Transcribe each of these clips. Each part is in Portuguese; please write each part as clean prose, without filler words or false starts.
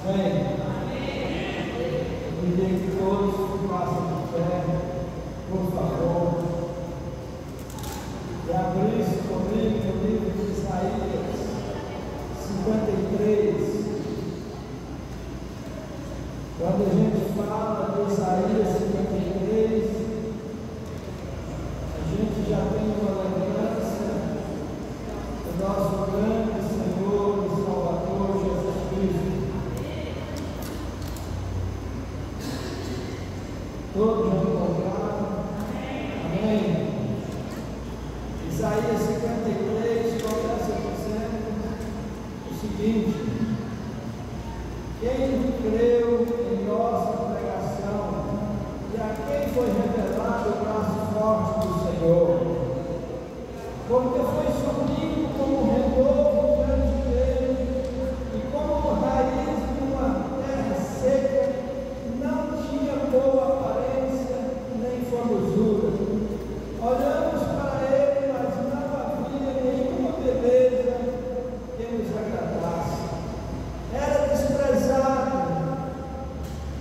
Amém? Eu queria que todos façam de pé, por favor, e abrissem comigo no livro de Isaías 53. Quando a gente fala de Isaías 53, a gente já tem uma lembrança do nosso grande Senhor e Salvador Jesus Cristo. Todos já encontraram? Amém? Isaías 53 começa dizendo o seguinte: quem creu em nossa pregação e a quem foi revelado o braço forte do Senhor? Porque foi subindo como um renovo diante dele, e como raiz de uma terra seca, não tinha boa aparência nem formosura. Olhamos para ele, mas não havia nenhuma beleza que nos agradasse. Era desprezado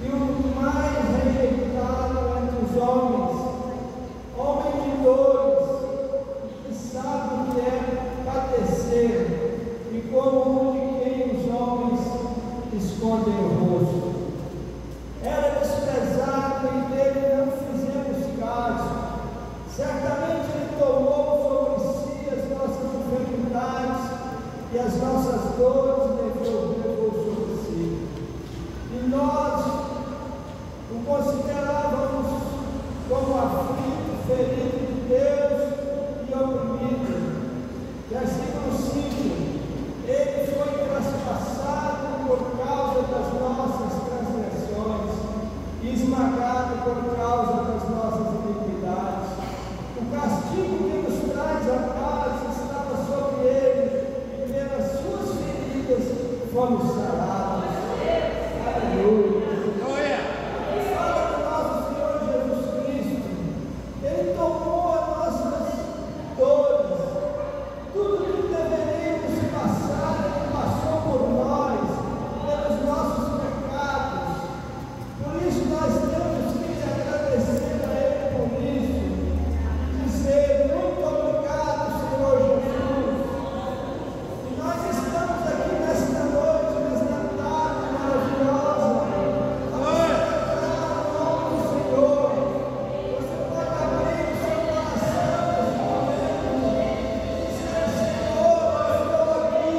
e o mais rejeitado entre os homens, homem de dores, que sabe o que é padecer, e como um de quem os homens escondem o rosto. Era desprezado e dele não fizemos caso. Certamente ele tomou sobre si as nossas enfermidades e as nossas dores levou sobre si. E nós o considerávamos como aflito, ferido de Deus e oprimido. Versículo 5: ele foi traspassado por causa das nossas transgressões e esmagado por causa das nossas iniquidades. O castigo que nos traz a paz estava sobre ele, e pelas suas feridas fomos sarados. Aleluia. Fala do nosso Senhor Jesus Cristo. Ele tomou as nossas dores. Tudo que deveríamos passar, ele passou por nós, pelos nossos pecados. Por isso nós temos que agradecer a ele por isso. Dizer muito obrigado, Senhor Jesus. E nós estamos aqui nesta noite, nesta tarde maravilhosa, a celebrar o nome do Senhor. Você pode abrir o seu coração neste momento e dizer: Senhor, eu estou aqui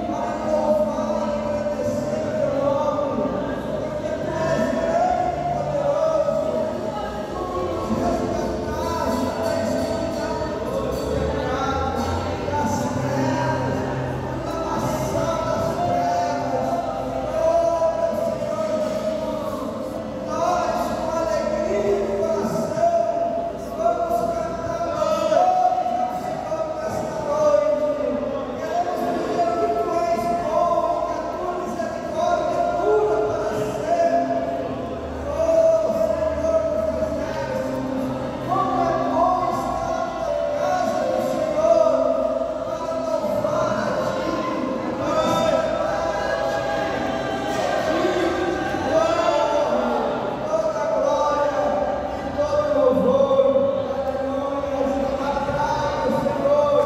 para louvar e agradecer o teu nome, porque tu és grande e poderoso. Tu nos resgataste da escuridão dos pecados, das trevas, da maçã das trevas. Oh, meu Senhor Jesus, nós, com alegria no coração, vamos cantar louvores ao Senhor nesta noite. Queremos dizer que tu és bom e que a tua misericórdia dura para sempre. Oh, Senhor dos exércitos, como é bom estar na casa do Senhor para louvar a ti, para celebrar a ti. Toda glória e todo louvor, aleluia, atrás, Senhor.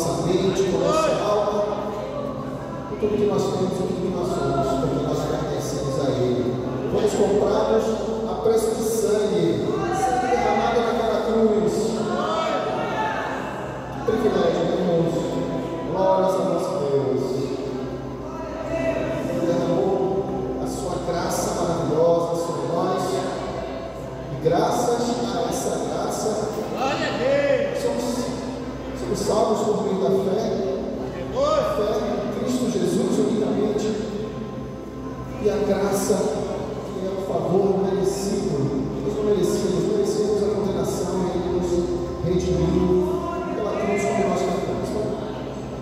nossa mente, com a nossa alma, com tudo que nós temos e tudo que nós somos, porque nós pertencemos a Ele. Fomos comprados a preço de sangue, sangue derramado naquela cruz. Que privilégio, irmãos. Glórias a nosso Deus. Ele derramou a sua graça maravilhosa sobre nós. E graças a essa graça, somos salvos por meio da fé. Fé em Cristo Jesus unicamente. E a graça, que é o favor merecido. Nós não merecemos a condenação, e Ele nos redimiu pela cruz como nós cantamos.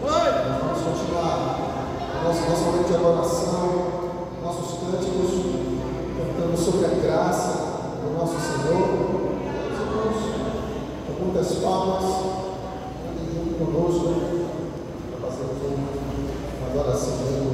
Nós vamos continuar a nossa momento de adoração, nossos cânticos, cantando sobre a graça do nosso Senhor. Meus irmãos, com muitas palmas, junto conosco, para fazermos uma adoração do Senhor.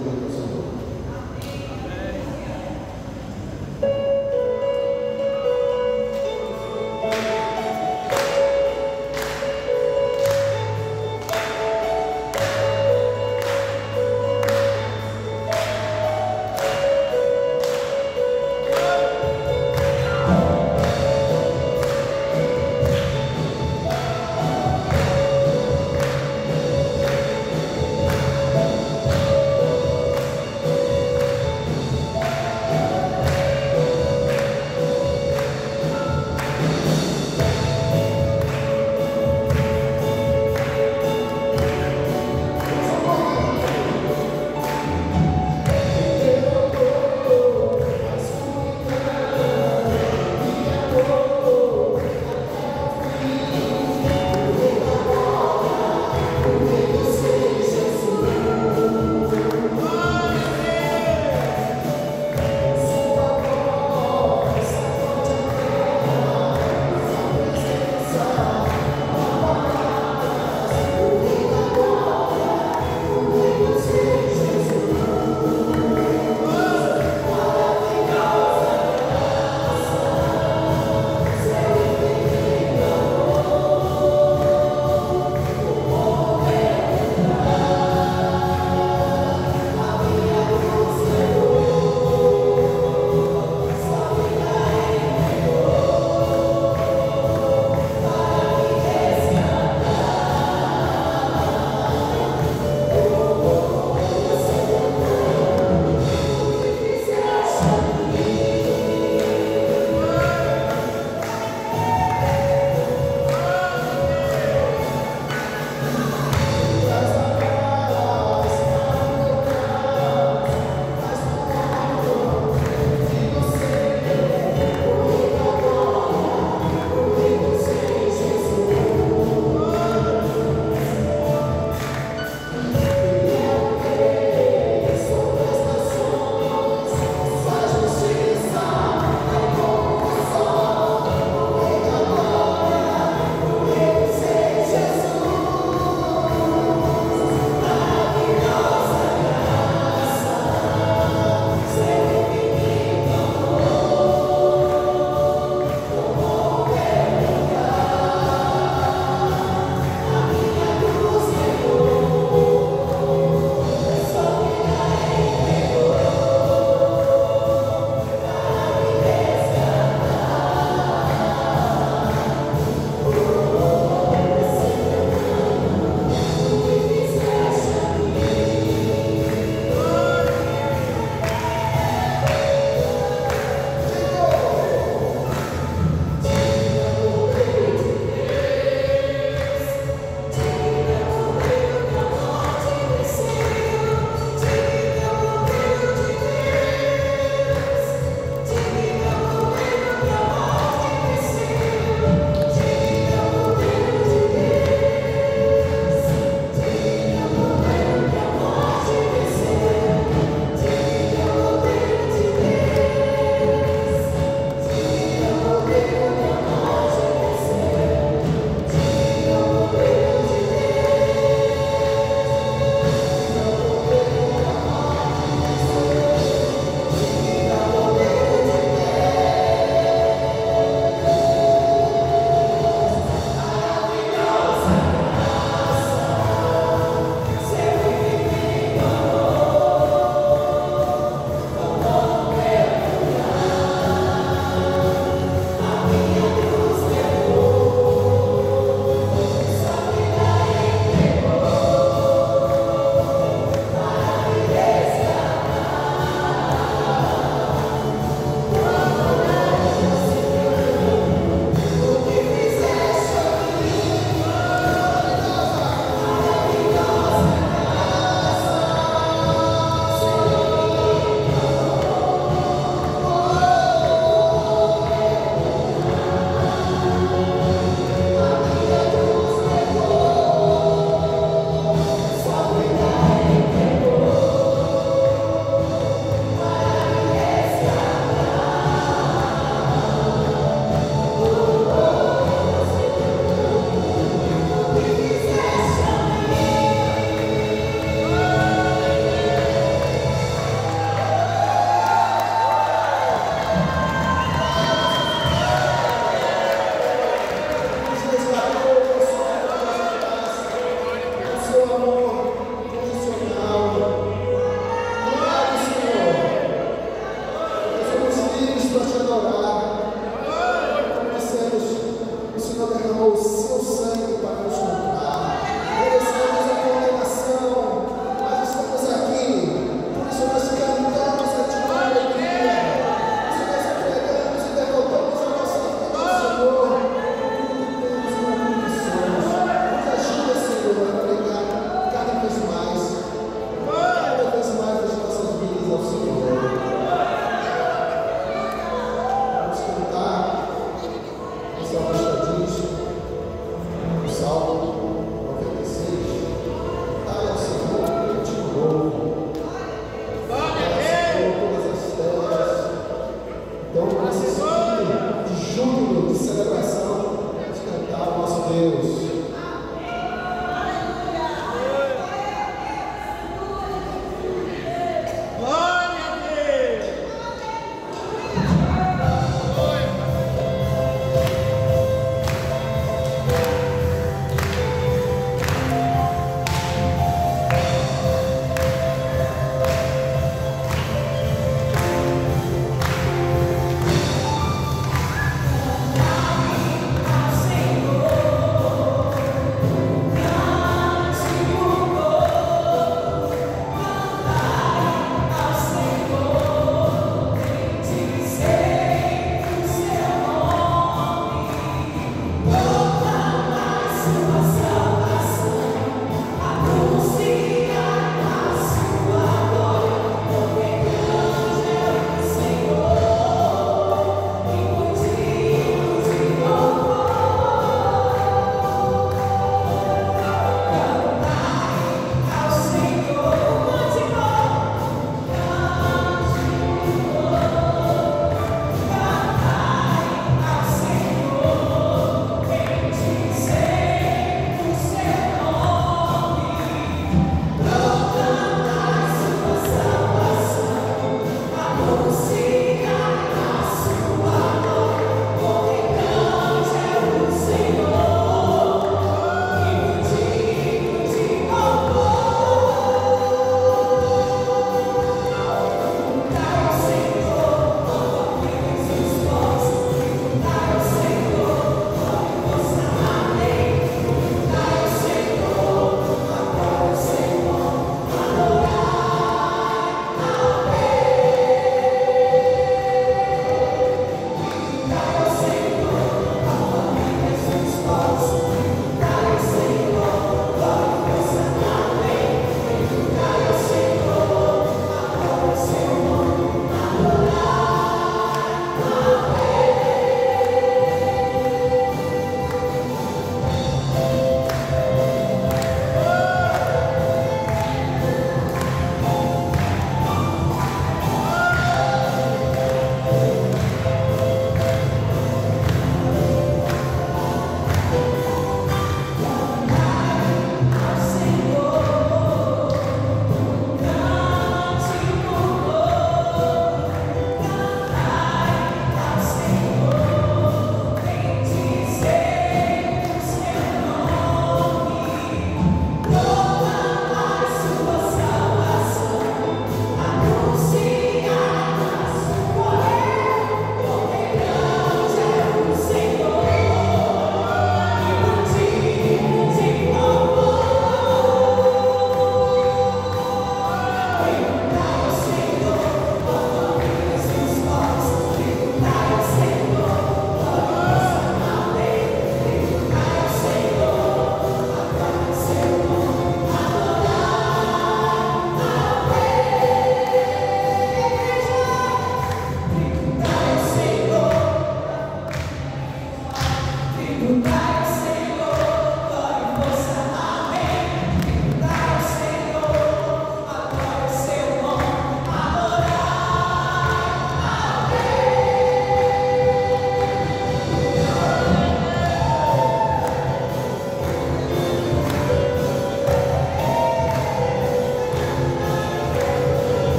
celebração de cantar o nosso Deus.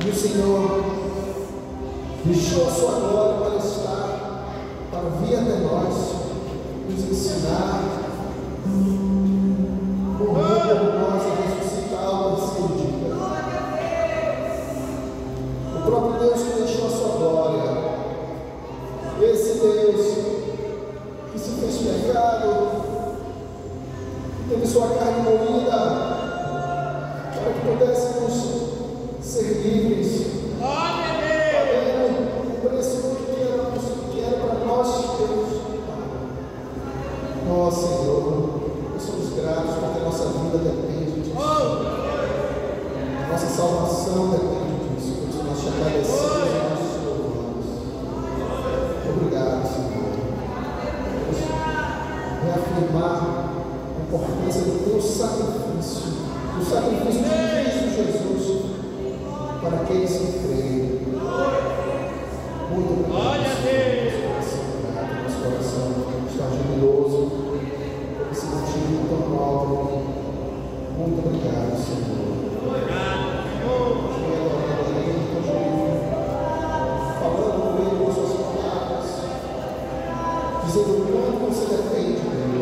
E o Senhor deixou a sua glória para estar, para vir até nós, nos ensinar, morrer por nós e ressuscitar. teve sua carne moída, para que pudéssemos ser livres, pagando o preço que era para nós, Deus. Ó Senhor, nós somos gratos porque a nossa vida depende disso. Nossa salvação depende disso. Por isso nós te agradecemos e nós te louvamos. Obrigado, Senhor. Vamos reafirmar a importância do teu sacrifício, do sacrifício de Cristo Jesus para aqueles que creem. Muito obrigado, Senhor. Nosso coração está jubiloso por esse motivo tão alto. Muito obrigado, Senhor. Falando com ele com suas palavras, dizendo o quanto você depende dele.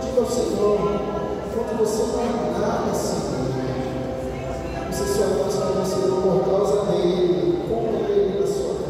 Diga ao Senhor, quando você não é nada sem ele, você só vai ser por causa dele, com ele na sua vida.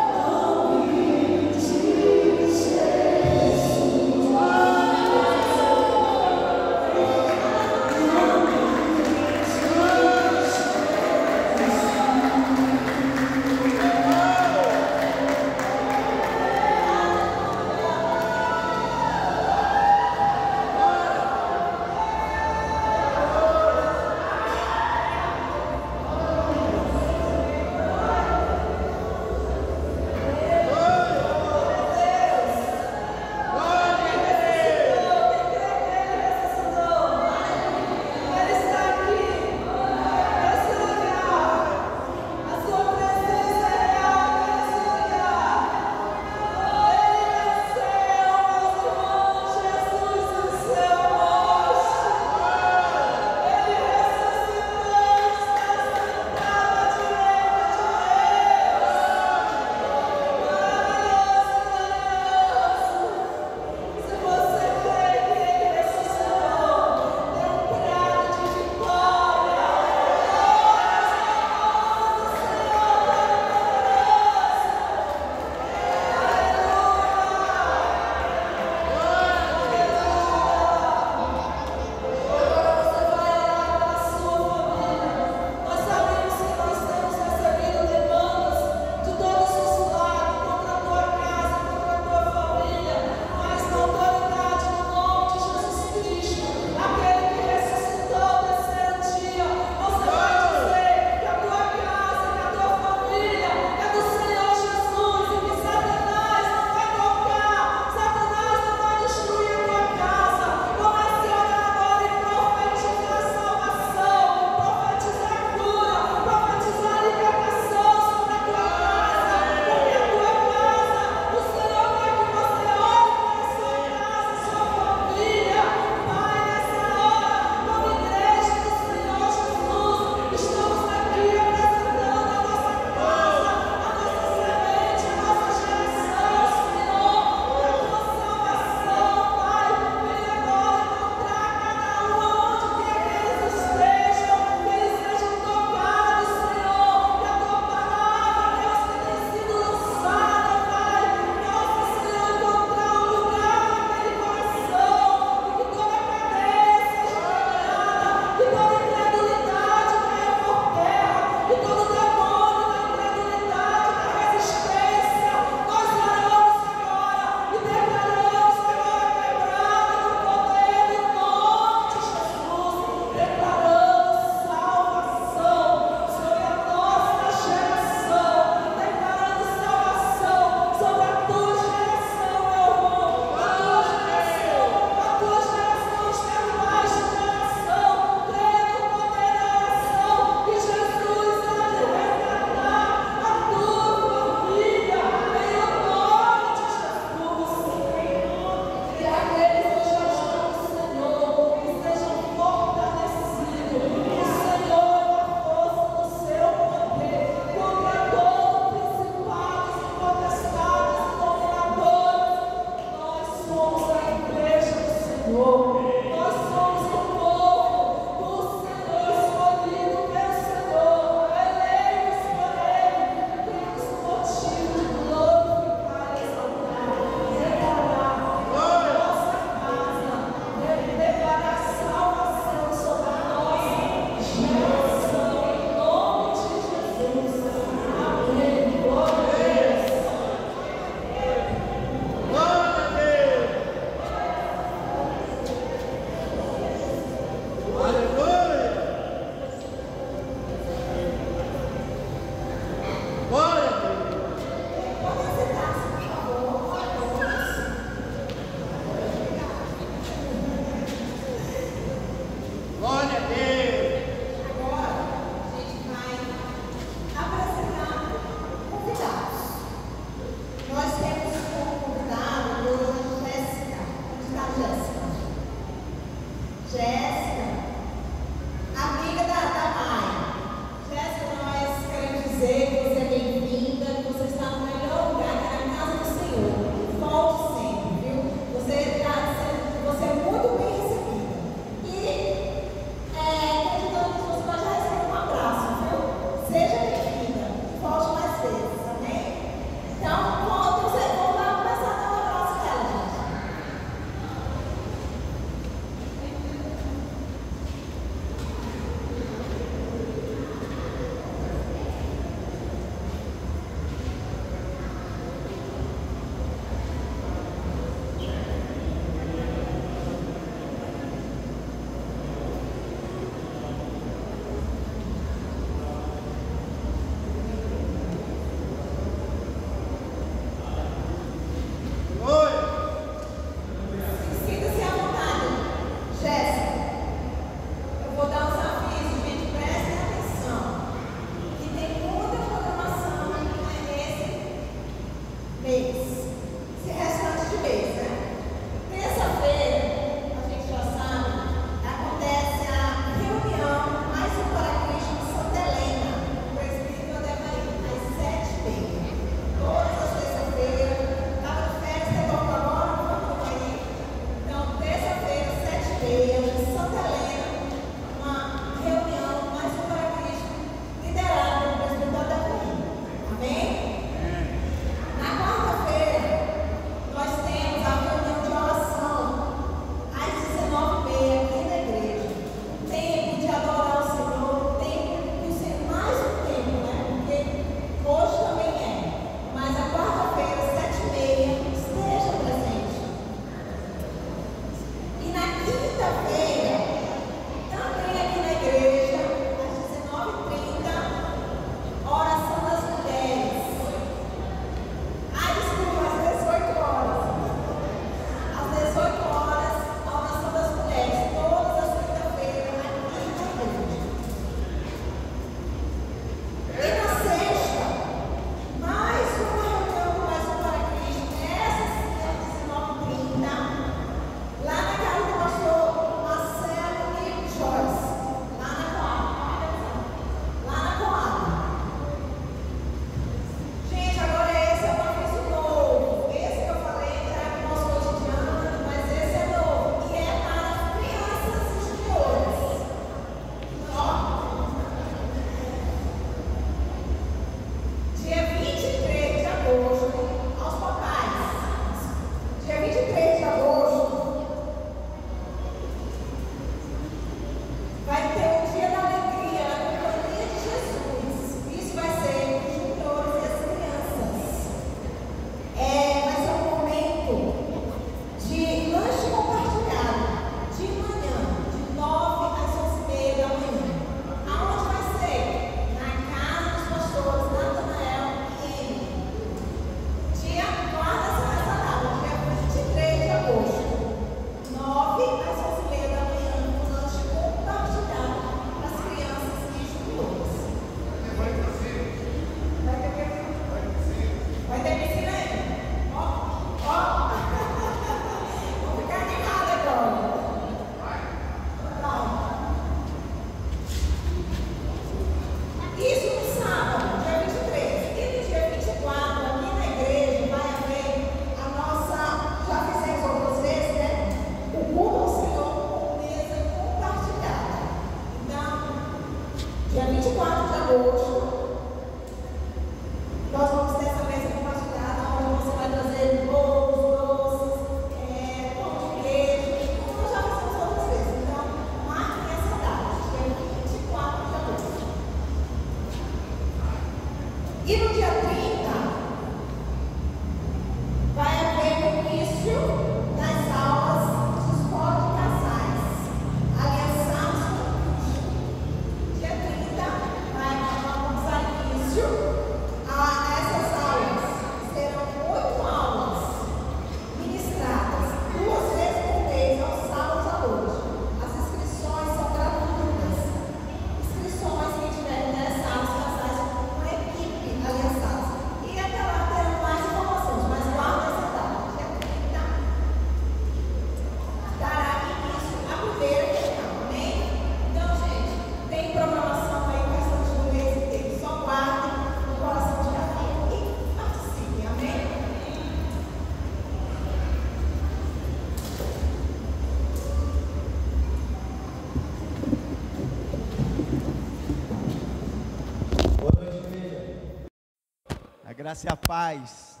graça e a paz.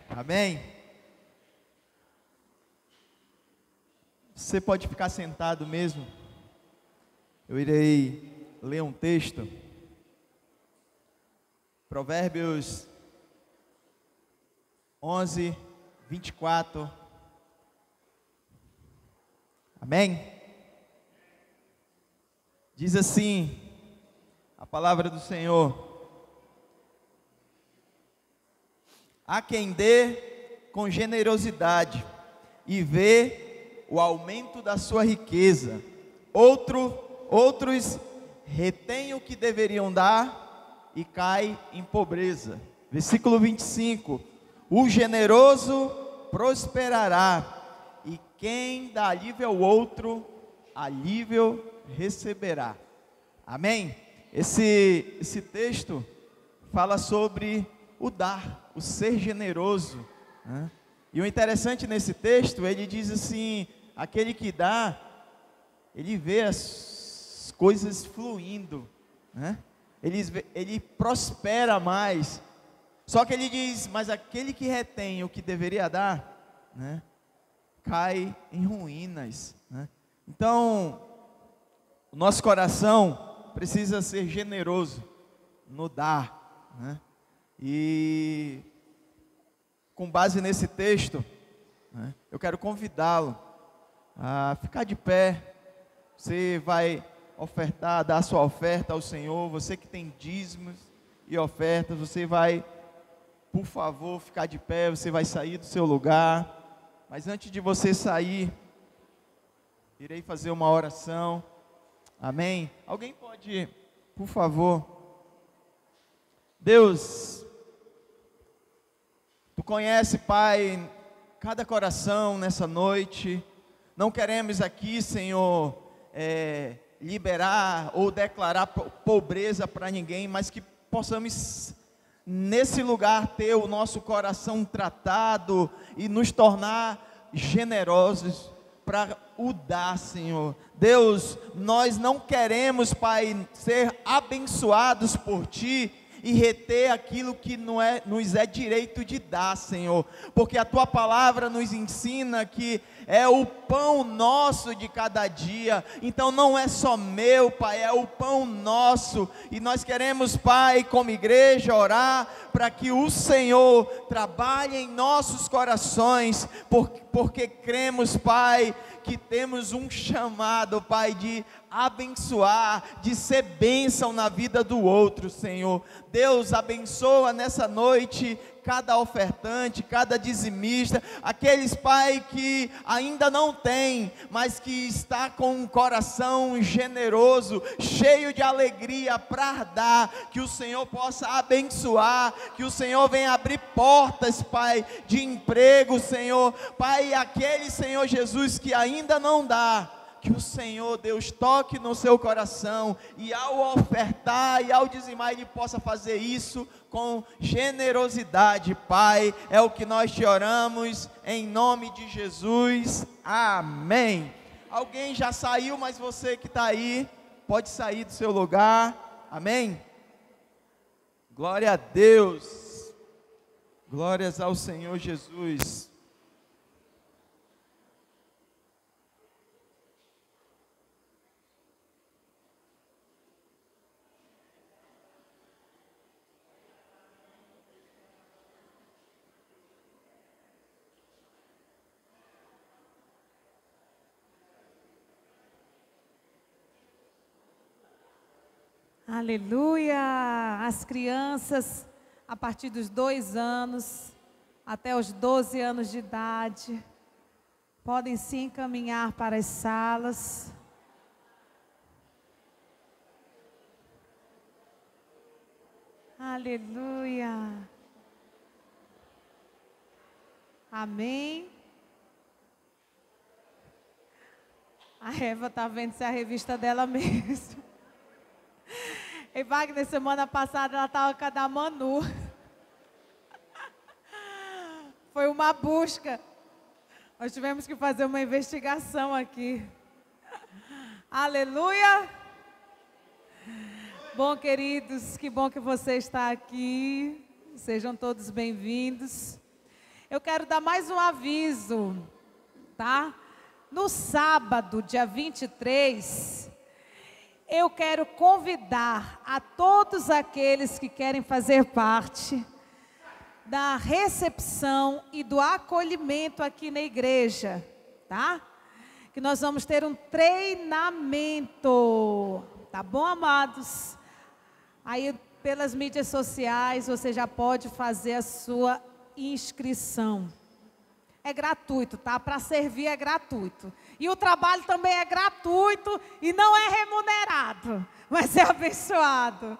Amém? Você pode ficar sentado mesmo. Eu irei ler um texto. Provérbios 11, 24. Amém? Diz assim a palavra do Senhor: há quem dê com generosidade e vê o aumento da sua riqueza. Outros retêm o que deveriam dar e caem em pobreza. Versículo 25: o generoso prosperará, e quem dá alívio ao outro, alívio receberá. Amém? Esse texto fala sobre o dar, o ser generoso, né? E o interessante nesse texto, ele diz assim: aquele que dá, ele vê as coisas fluindo, né? Ele prospera mais. Só que ele diz, mas aquele que retém o que deveria dar, né, cai em ruínas, né? Então, o nosso coração precisa ser generoso no dar, né? E com base nesse texto, né, eu quero convidá-lo a ficar de pé. Você vai ofertar, dar sua oferta ao Senhor. Você que tem dízimos e ofertas, você vai, por favor, ficar de pé. Você vai sair do seu lugar. Mas antes de você sair, irei fazer uma oração. Amém? Alguém pode, por favor? Deus, Tu conhece, Pai, cada coração nessa noite. Não queremos aqui, Senhor, liberar ou declarar pobreza para ninguém, mas que possamos nesse lugar ter o nosso coração tratado e nos tornar generosos para o dar, Senhor. Deus, nós não queremos, Pai, ser abençoados por Ti e reter aquilo que nos é direito de dar, Senhor, porque a Tua palavra nos ensina que é o pão nosso de cada dia. Então não é só meu, Pai, é o pão nosso, e nós queremos, Pai, como igreja, orar para que o Senhor trabalhe em nossos corações, porque cremos, Pai, que temos um chamado, Pai, de abençoar, de ser bênção na vida do outro, Senhor. Deus, abençoa nessa noite cada ofertante, cada dizimista, aqueles, Pai, que ainda não tem, mas que está com um coração generoso, cheio de alegria para dar, que o Senhor possa abençoar, que o Senhor venha abrir portas, Pai, de emprego, Senhor. Pai, aquele, Senhor Jesus, que ainda não dá, que o Senhor Deus toque no seu coração, e ao ofertar e ao dizimar, Ele possa fazer isso com generosidade, Pai. É o que nós te oramos, em nome de Jesus, amém. Alguém já saiu, mas você que está aí, pode sair do seu lugar, amém? Glória a Deus, glórias ao Senhor Jesus. Aleluia! As crianças, a partir dos 2 anos até os 12 anos de idade, podem se encaminhar para as salas. Aleluia! Amém? A Eva está vendo se é a revista dela mesmo. E Wagner, semana passada ela estava com a da Manu. Foi uma busca. Nós tivemos que fazer uma investigação aqui. Aleluia! Bom, queridos, que bom que você está aqui. Sejam todos bem-vindos. Eu quero dar mais um aviso, tá? No sábado, dia 23, eu quero convidar a todos aqueles que querem fazer parte da recepção e do acolhimento aqui na igreja, tá? Que nós vamos ter um treinamento, tá bom, amados? Aí, pelas mídias sociais, você já pode fazer a sua inscrição. É gratuito, tá? Para servir é gratuito. E o trabalho também é gratuito e não é remunerado, mas é abençoado.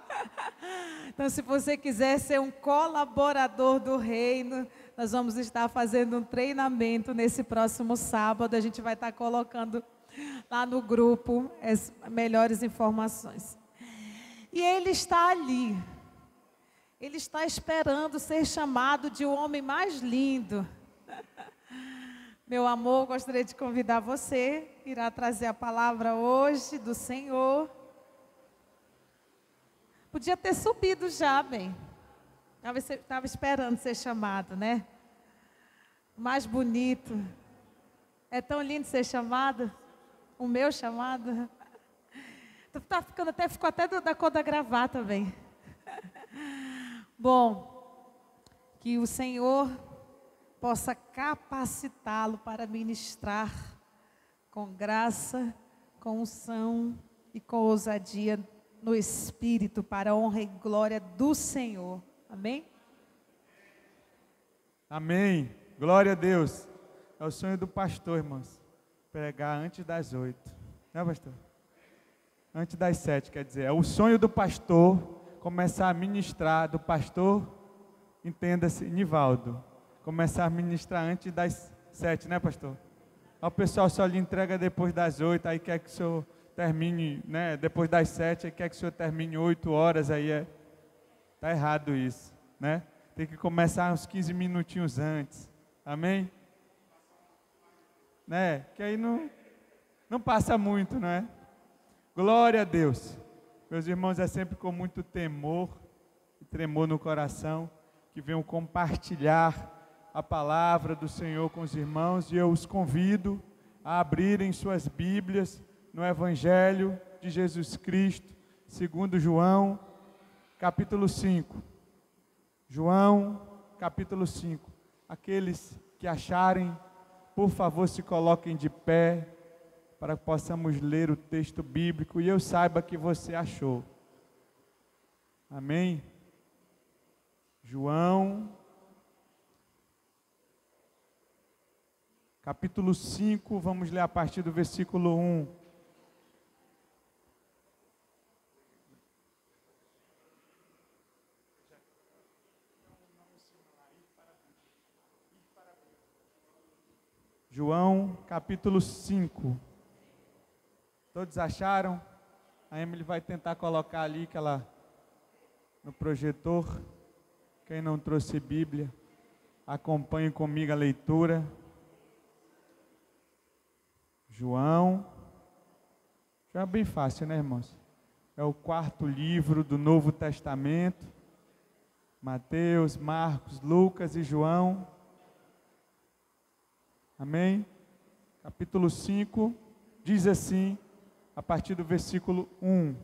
Então, se você quiser ser um colaborador do reino, nós vamos estar fazendo um treinamento nesse próximo sábado. A gente vai estar colocando lá no grupo as melhores informações. E ele está ali. Ele está esperando ser chamado de o homem mais lindo. Meu amor, gostaria de convidar você, irá trazer a palavra hoje do Senhor. Podia ter subido já, bem. Estava esperando ser chamado, né? O mais bonito. É tão lindo ser chamado. O meu chamado. Ficou até da cor da gravata, bem. Bom, que o Senhor possa capacitá-lo para ministrar com graça, com unção e com ousadia no Espírito, para a honra e glória do Senhor. Amém? Amém. Glória a Deus. É o sonho do pastor, irmãos. Pregar antes das 8. Não é, pastor? Antes das 7, quer dizer. É o sonho do pastor começar a ministrar, do pastor, entenda-se, Nivaldo. Começar a ministrar antes das 7, né, pastor? O pessoal só lhe entrega depois das 8, aí quer que o senhor termine, né? Depois das 7, aí quer que o senhor termine 8 horas, aí tá errado isso, né? Tem que começar uns 15 minutinhos antes, amém? Né? Que aí não passa muito, não é? Glória a Deus. Meus irmãos, é sempre com muito temor e tremor no coração que venham compartilhar a palavra do Senhor com os irmãos, e eu os convido a abrirem suas Bíblias no Evangelho de Jesus Cristo, segundo João, capítulo 5. João, capítulo 5. Aqueles que acharem, por favor, se coloquem de pé, para que possamos ler o texto bíblico e eu saiba que você achou. Amém? João, capítulo 5, vamos ler a partir do versículo 1. João, capítulo 5. Todos acharam? A Emily vai tentar colocar ali no projetor. Quem não trouxe Bíblia, acompanhe comigo a leitura. João é bem fácil, né, irmãos? É o 4º livro do Novo Testamento. Mateus, Marcos, Lucas e João. Amém? Capítulo 5 diz assim, a partir do versículo 1.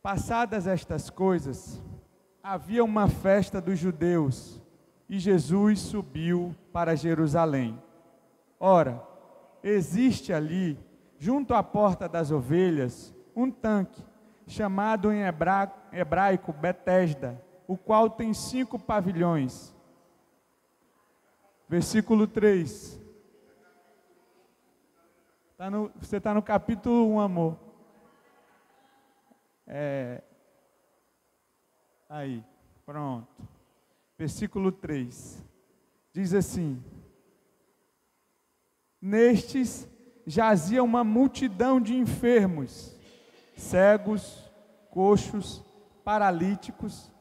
Passadas estas coisas, havia uma festa dos judeus, e Jesus subiu para Jerusalém. Ora, existe ali, junto à porta das ovelhas, um tanque, chamado em hebraico Betesda, o qual tem 5 pavilhões. Versículo 3. Você está no capítulo 1, amor. Aí, pronto. Versículo 3. Diz assim: nestes jazia uma multidão de enfermos, cegos, coxos, paralíticos,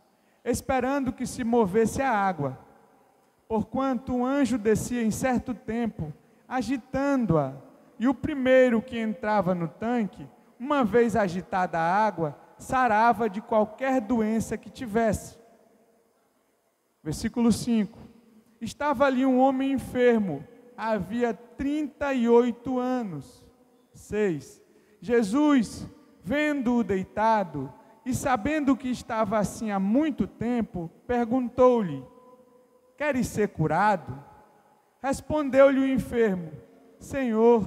esperando que se movesse a água. Porquanto um anjo descia em certo tempo, agitando-a, e o primeiro que entrava no tanque, uma vez agitada a água, sarava de qualquer doença que tivesse. Versículo 5. Estava ali um homem enfermo, havia 38 anos. 6. Jesus, vendo-o deitado e sabendo que estava assim há muito tempo, perguntou-lhe: queres ser curado? Respondeu-lhe o enfermo: Senhor,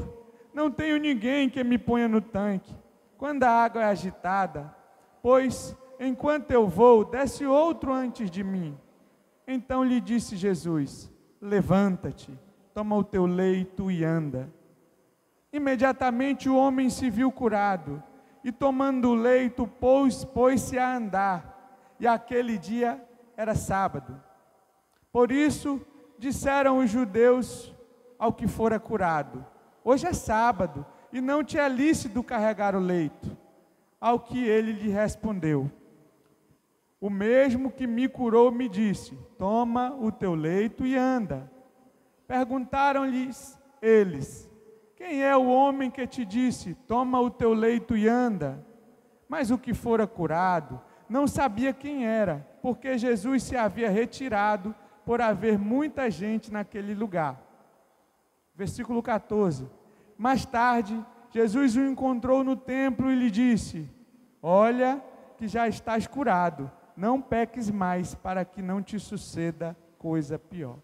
não tenho ninguém que me ponha no tanque quando a água é agitada, pois enquanto eu vou, desce outro antes de mim. Então lhe disse Jesus: levanta-te, toma o teu leito e anda. Imediatamente o homem se viu curado, e tomando o leito, pôs-se a andar, e aquele dia era sábado. Por isso disseram os judeus ao que fora curado: hoje é sábado, e não te é lícito carregar o leito. Ao que ele lhe respondeu: o mesmo que me curou me disse: toma o teu leito e anda. Perguntaram-lhes eles: quem é o homem que te disse: toma o teu leito e anda? Mas o que fora curado não sabia quem era, porque Jesus se havia retirado por haver muita gente naquele lugar. Versículo 14. Mais tarde, Jesus o encontrou no templo e lhe disse: olha que já estás curado, não peques mais, para que não te suceda coisa pior.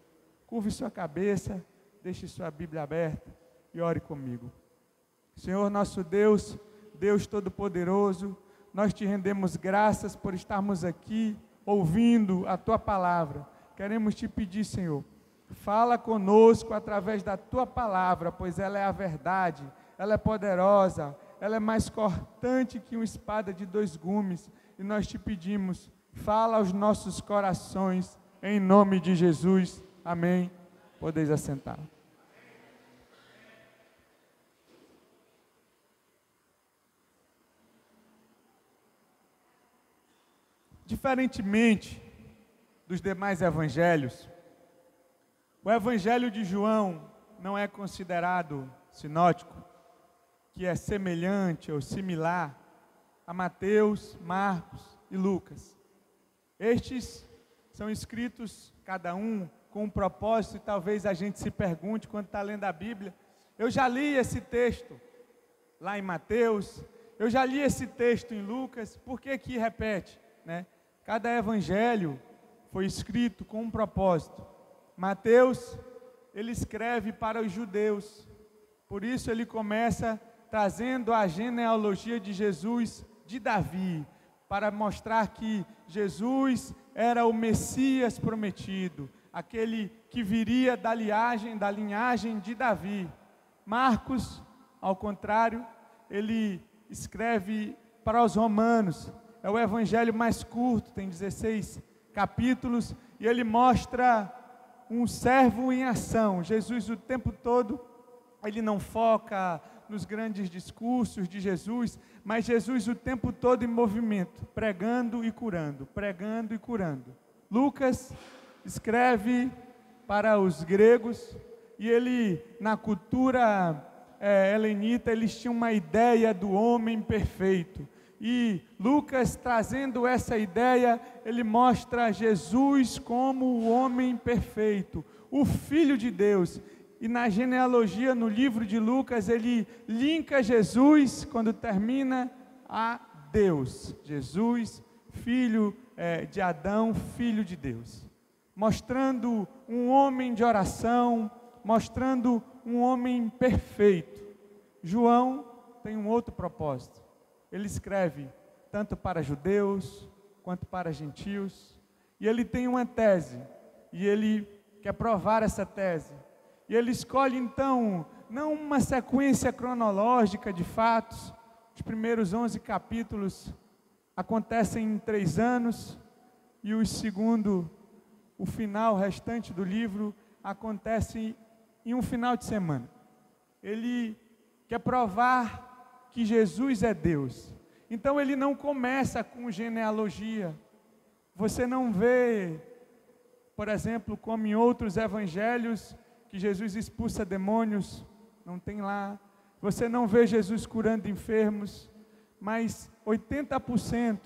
Curve sua cabeça, deixe sua Bíblia aberta e ore comigo. Senhor nosso Deus, Deus Todo-Poderoso, nós te rendemos graças por estarmos aqui ouvindo a tua palavra. Queremos te pedir, Senhor, fala conosco através da tua palavra, pois ela é a verdade, ela é poderosa, ela é mais cortante que uma espada de 2 gumes, e nós te pedimos, fala aos nossos corações, em nome de Jesus, amém. Podeis assentar. Diferentemente dos demais evangelhos, o evangelho de João não é considerado sinótico, que é semelhante ou similar a Mateus, Marcos e Lucas. Estes são escritos, cada um com um propósito, e talvez a gente se pergunte quando está lendo a Bíblia: eu já li esse texto lá em Mateus, eu já li esse texto em Lucas, por que que repete, né? Cada evangelho foi escrito com um propósito. Mateus, ele escreve para os judeus, por isso ele começa trazendo a genealogia de Jesus de Davi, para mostrar que Jesus era o Messias prometido, aquele que viria da linhagem de Davi. Marcos, ao contrário, ele escreve para os romanos, é o evangelho mais curto, tem 16 capítulos, e ele mostra um servo em ação. Jesus o tempo todo, ele não foca nos grandes discursos de Jesus, mas Jesus o tempo todo em movimento, pregando e curando, pregando e curando. Lucas escreve para os gregos, e ele, na cultura helenita, eles tinham uma ideia do homem perfeito, e Lucas, trazendo essa ideia, ele mostra Jesus como o homem perfeito, o Filho de Deus. E na genealogia, no livro de Lucas, ele linka Jesus, quando termina, a Deus. Jesus, filho de Adão, filho de Deus. Mostrando um homem de oração, mostrando um homem perfeito. João tem um outro propósito. Ele escreve tanto para judeus, quanto para gentios. E ele tem uma tese, e ele quer provar essa tese. E ele escolhe, então, não uma sequência cronológica de fatos. Os primeiros 11 capítulos acontecem em 3 anos, e o final restante do livro acontece em um final de semana. Ele quer provar que Jesus é Deus. Então ele não começa com genealogia. Você não vê, por exemplo, como em outros evangelhos, que Jesus expulsa demônios, não tem lá. Você não vê Jesus curando enfermos, mas 80%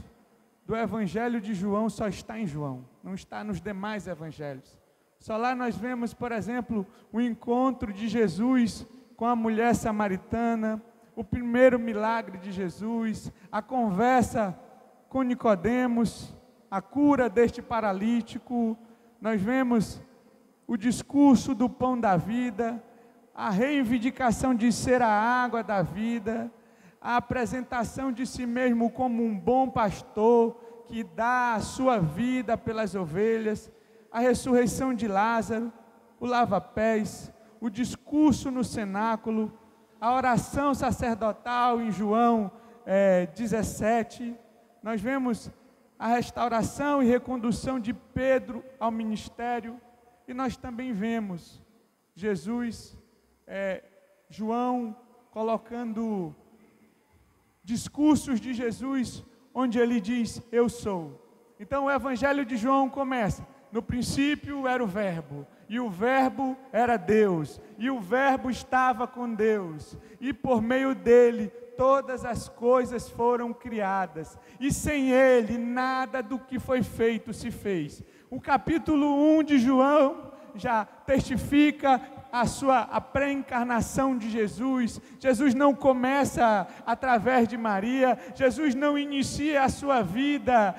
do Evangelho de João só está em João, não está nos demais evangelhos. Só lá nós vemos, por exemplo, o encontro de Jesus com a mulher samaritana, o primeiro milagre de Jesus, a conversa com Nicodemos, a cura deste paralítico. Nós vemos o discurso do pão da vida, a reivindicação de ser a água da vida, a apresentação de si mesmo como um bom pastor que dá a sua vida pelas ovelhas, a ressurreição de Lázaro, o lava-pés, o discurso no cenáculo, a oração sacerdotal em João 17, nós vemos a restauração e recondução de Pedro ao ministério, e nós também vemos Jesus, João colocando discursos de Jesus, onde ele diz, eu sou. Então o Evangelho de João começa, no princípio era o verbo, e o verbo era Deus, e o verbo estava com Deus, e por meio dele todas as coisas foram criadas, e sem ele nada do que foi feito se fez. O capítulo 1 de João já testifica a pré-encarnação de Jesus. Jesus não começa através de Maria, Jesus não inicia a sua vida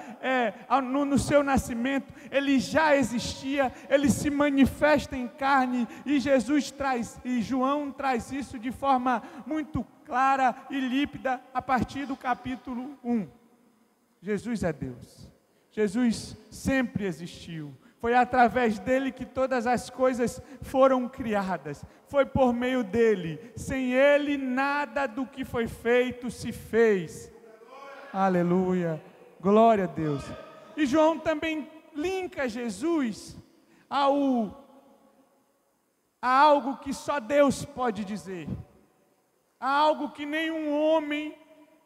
no seu nascimento, ele já existia, ele se manifesta em carne, e João traz isso de forma muito clara e límpida a partir do capítulo 1. Jesus é Deus, Jesus sempre existiu. Foi através dele que todas as coisas foram criadas. Foi por meio dele. Sem ele, nada do que foi feito se fez. Aleluia. Glória a Deus. E João também linka Jesus a algo que só Deus pode dizer. A algo que nenhum homem,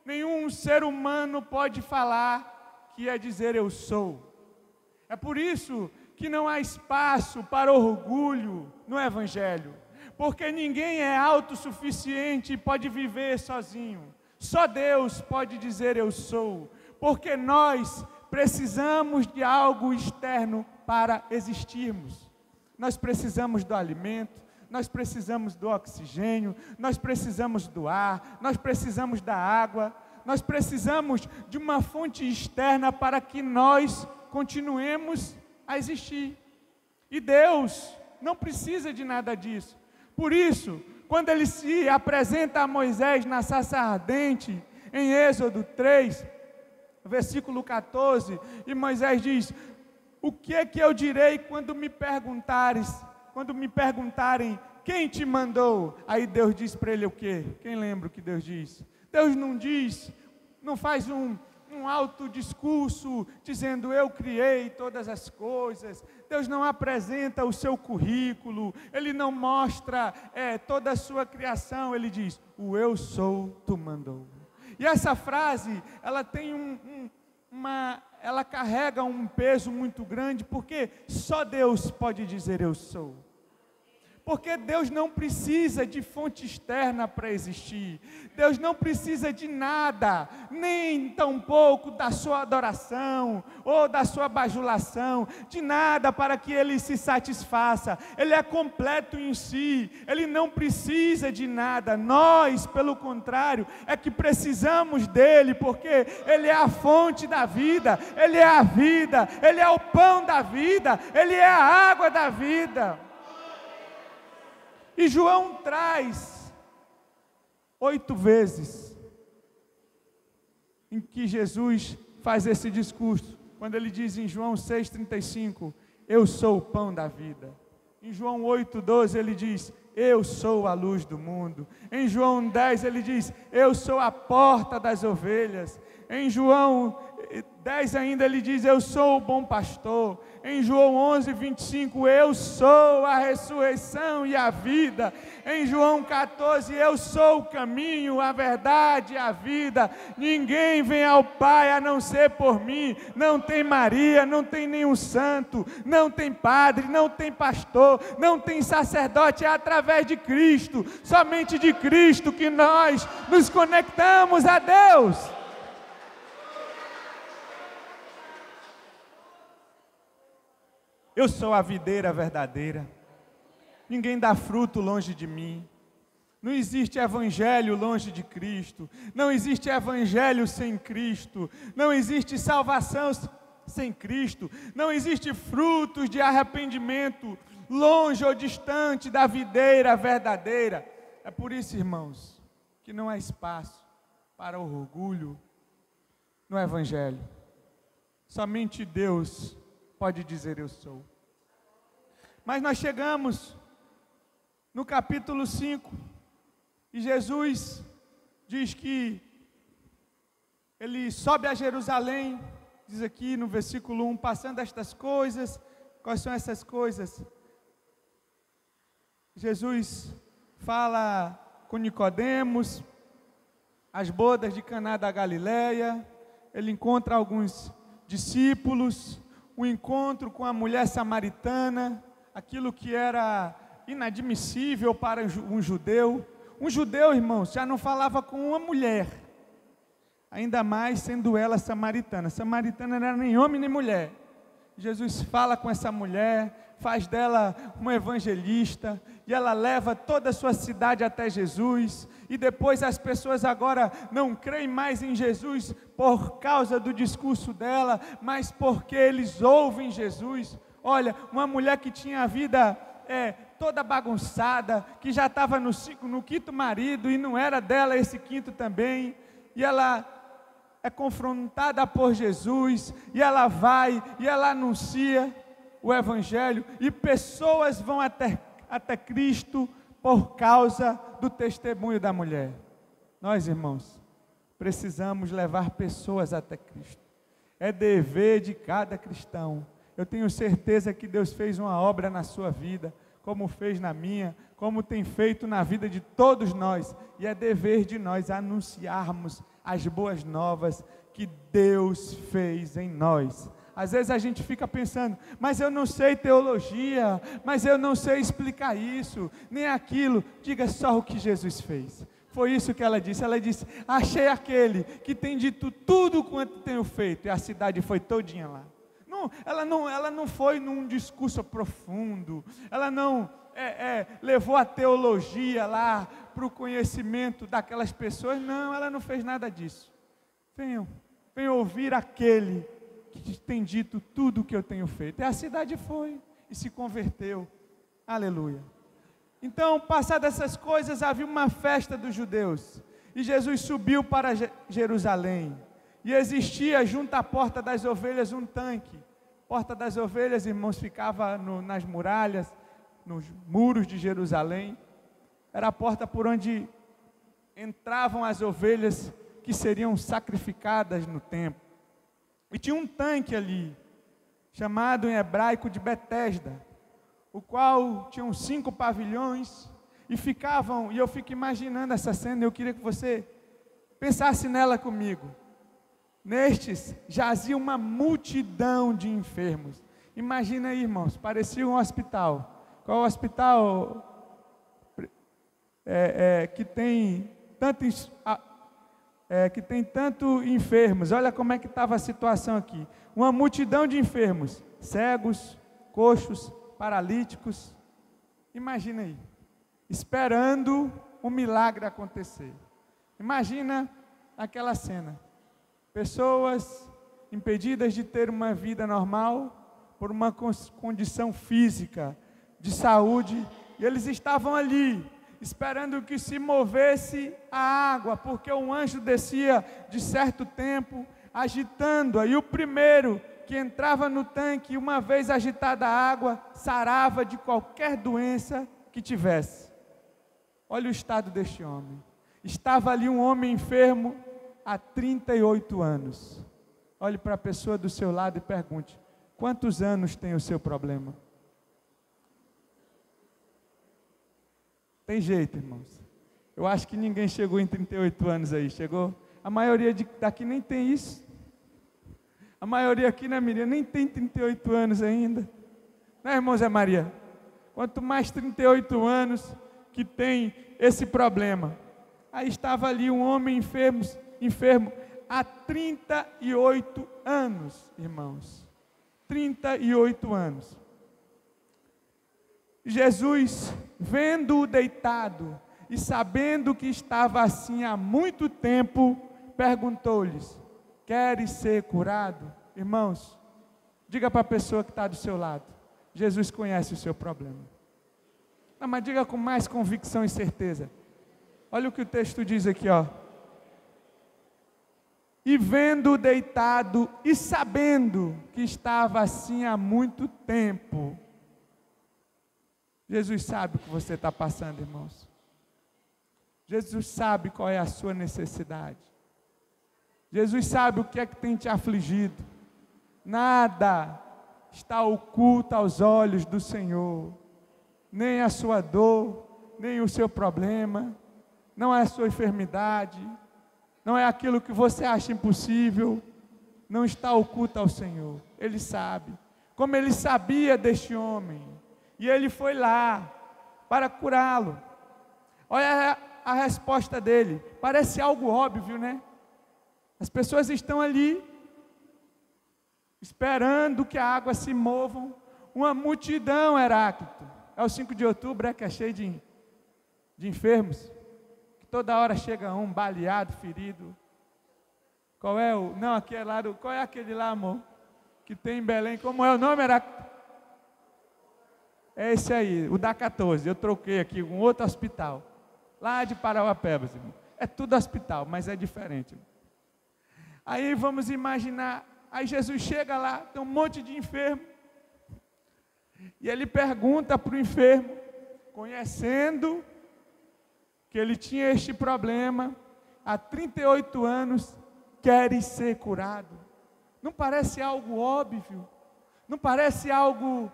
nenhum ser humano pode falar, que é dizer eu sou. É por isso que não há espaço para orgulho no Evangelho, porque ninguém é autossuficiente e pode viver sozinho. Só Deus pode dizer eu sou, porque nós precisamos de algo externo para existirmos. Nós precisamos do alimento, nós precisamos do oxigênio, nós precisamos do ar, nós precisamos da água, nós precisamos de uma fonte externa para que nós continuemos a existir. E Deus não precisa de nada disso. Por isso, quando ele se apresenta a Moisés na sarça ardente, em Êxodo 3, versículo 14, e Moisés diz, o que é que eu direi quando me perguntarem, quem te mandou? Aí Deus diz para ele o quê? Quem lembra o que Deus diz? Deus não diz, não faz um alto discurso dizendo eu criei todas as coisas. Deus não apresenta o seu currículo, ele não mostra toda a sua criação, ele diz, o eu sou, tu mandou. E essa frase, ela tem ela carrega um peso muito grande, porque só Deus pode dizer eu sou. Porque Deus não precisa de fonte externa para existir. Deus não precisa de nada, nem tampouco da sua adoração, ou da sua bajulação, de nada para que Ele se satisfaça. Ele é completo em si, Ele não precisa de nada. Nós, pelo contrário, é que precisamos dEle, porque Ele é a fonte da vida, Ele é a vida, Ele é o pão da vida, Ele é a água da vida. E João traz 8 vezes em que Jesus faz esse discurso, quando ele diz em João 6,35, eu sou o pão da vida. Em João 8,12 ele diz, eu sou a luz do mundo. Em João 10 ele diz, eu sou a porta das ovelhas. Em João 10 ainda ele diz, eu sou o bom pastor. Em João 11:25, eu sou a ressurreição e a vida. Em João 14, eu sou o caminho, a verdade e a vida. Ninguém vem ao Pai a não ser por mim. Não tem Maria, não tem nenhum santo, não tem padre, não tem pastor, não tem sacerdote. É através de Cristo, somente de Cristo, que nós nos conectamos a Deus. eu sou a videira verdadeira. Ninguém dá fruto longe de mim. Não existe evangelho longe de Cristo. Não existe evangelho sem Cristo. Não existe salvação sem Cristo. Não existe frutos de arrependimento longe ou distante da videira verdadeira. É por isso, irmãos, que não há espaço para orgulho no evangelho. Somente Deus pode dizer eu sou. Mas nós chegamos no capítulo 5 e Jesus diz que ele sobe a Jerusalém, diz aqui no versículo 1, passando estas coisas. Quais são essas coisas? Jesus fala com Nicodemos, as bodas de Caná da Galileia, ele encontra alguns discípulos, um encontro com a mulher samaritana, aquilo que era inadmissível para um judeu. Um judeu, irmãos, já não falava com uma mulher, ainda mais sendo ela samaritana. Samaritana não era nem homem nem mulher. Jesus fala com essa mulher, faz dela uma evangelista, e ela leva toda a sua cidade até Jesus, e depois as pessoas agora não creem mais em Jesus por causa do discurso dela, mas porque eles ouvem Jesus. Olha, uma mulher que tinha a vida toda bagunçada, que já estava no quinto marido, e não era dela esse quinto também, e ela é confrontada por Jesus, e ela vai, e ela anuncia o evangelho, e pessoas vão até Cristo por causa do testemunho da mulher. Nós, irmãos, precisamos levar pessoas até Cristo. É dever de cada cristão. Eu tenho certeza que Deus fez uma obra na sua vida, como fez na minha, como tem feito na vida de todos nós, e é dever de nós anunciarmos as boas novas que Deus fez em nós. Às vezes a gente fica pensando, mas eu não sei teologia, mas eu não sei explicar isso, nem aquilo. Diga só o que Jesus fez. Foi isso que ela disse. Ela disse, achei aquele que tem dito tudo quanto tenho feito, e a cidade foi todinha lá. Ela não foi num discurso profundo, ela não levou a teologia lá para o conhecimento daquelas pessoas. Não, ela não fez nada disso. Venham ouvir aquele que tem dito tudo o que eu tenho feito. E a cidade foi e se converteu. Aleluia. Então, passadas essas coisas, havia uma festa dos judeus, e Jesus subiu para Jerusalém, e existia junto à porta das ovelhas um tanque. Porta das ovelhas, irmãos, ficava nas muralhas, nos muros de Jerusalém. Era a porta por onde entravam as ovelhas que seriam sacrificadas no templo. E tinha um tanque ali, chamado em hebraico de Betesda, o qual tinha 5 pavilhões, e eu fico imaginando essa cena, eu queria que você pensasse nela comigo. Nestes jazia uma multidão de enfermos. Imagina aí, irmãos, parecia um hospital. Qual hospital que tem tanto enfermos? Olha como é que estava a situação aqui. Uma multidão de enfermos, cegos, coxos, paralíticos. Imagina aí, esperando um milagre acontecer. Imagina aquela cena. Pessoas impedidas de ter uma vida normal por uma condição física, de saúde, e eles estavam ali, esperando que se movesse a água, porque um anjo descia de certo tempo, agitando-a, e o primeiro que entrava no tanque, uma vez agitada a água, sarava de qualquer doença que tivesse. Olha o estado deste homem. Estava ali um homem enfermo há 38 anos. Olhe para a pessoa do seu lado e pergunte, quantos anos tem o seu problema? Tem jeito, irmãos. Eu acho que ninguém chegou em 38 anos aí, chegou? A maioria daqui nem tem isso. A maioria aqui na Miriam nem tem 38 anos ainda. Né, irmão Zé Maria? Quanto mais 38 anos que tem esse problema. Aí estava ali um homem enfermo há 38 anos, irmãos. 38 anos. Jesus, vendo-o deitado e sabendo que estava assim há muito tempo, perguntou-lhes: queres ser curado? Irmãos, diga para a pessoa que está do seu lado: Jesus conhece o seu problema. Não, mas diga com mais convicção e certeza. Olha o que o texto diz aqui, ó. E vendo-o deitado e sabendo que estava assim há muito tempo. Jesus sabe o que você está passando, irmãos. Jesus sabe qual é a sua necessidade. Jesus sabe o que é que tem te afligido. Nada está oculto aos olhos do Senhor. Nem a sua dor, nem o seu problema, não é a sua enfermidade, não é aquilo que você acha impossível, não está oculto ao Senhor. Ele sabe, como Ele sabia deste homem, e Ele foi lá para curá-lo. Olha a resposta dele, parece algo óbvio, né? As pessoas estão ali, esperando que a água se mova, uma multidão, Heráclito. É o 5 de outubro, que é cheio de enfermos, que toda hora chega um baleado, ferido. Qual é o... Não, aqui é lá, qual é aquele lá, amor? Que tem em Belém, como é o nome, Heráclito? É esse aí, o da 14, eu troquei aqui com outro hospital, lá de Parauapebas, irmão. É tudo hospital, mas é diferente. Aí vamos imaginar, aí Jesus chega lá, tem um monte de enfermo, e ele pergunta para o enfermo, conhecendo que ele tinha este problema, há 38 anos, queres ser curado? Não parece algo óbvio? Não parece algo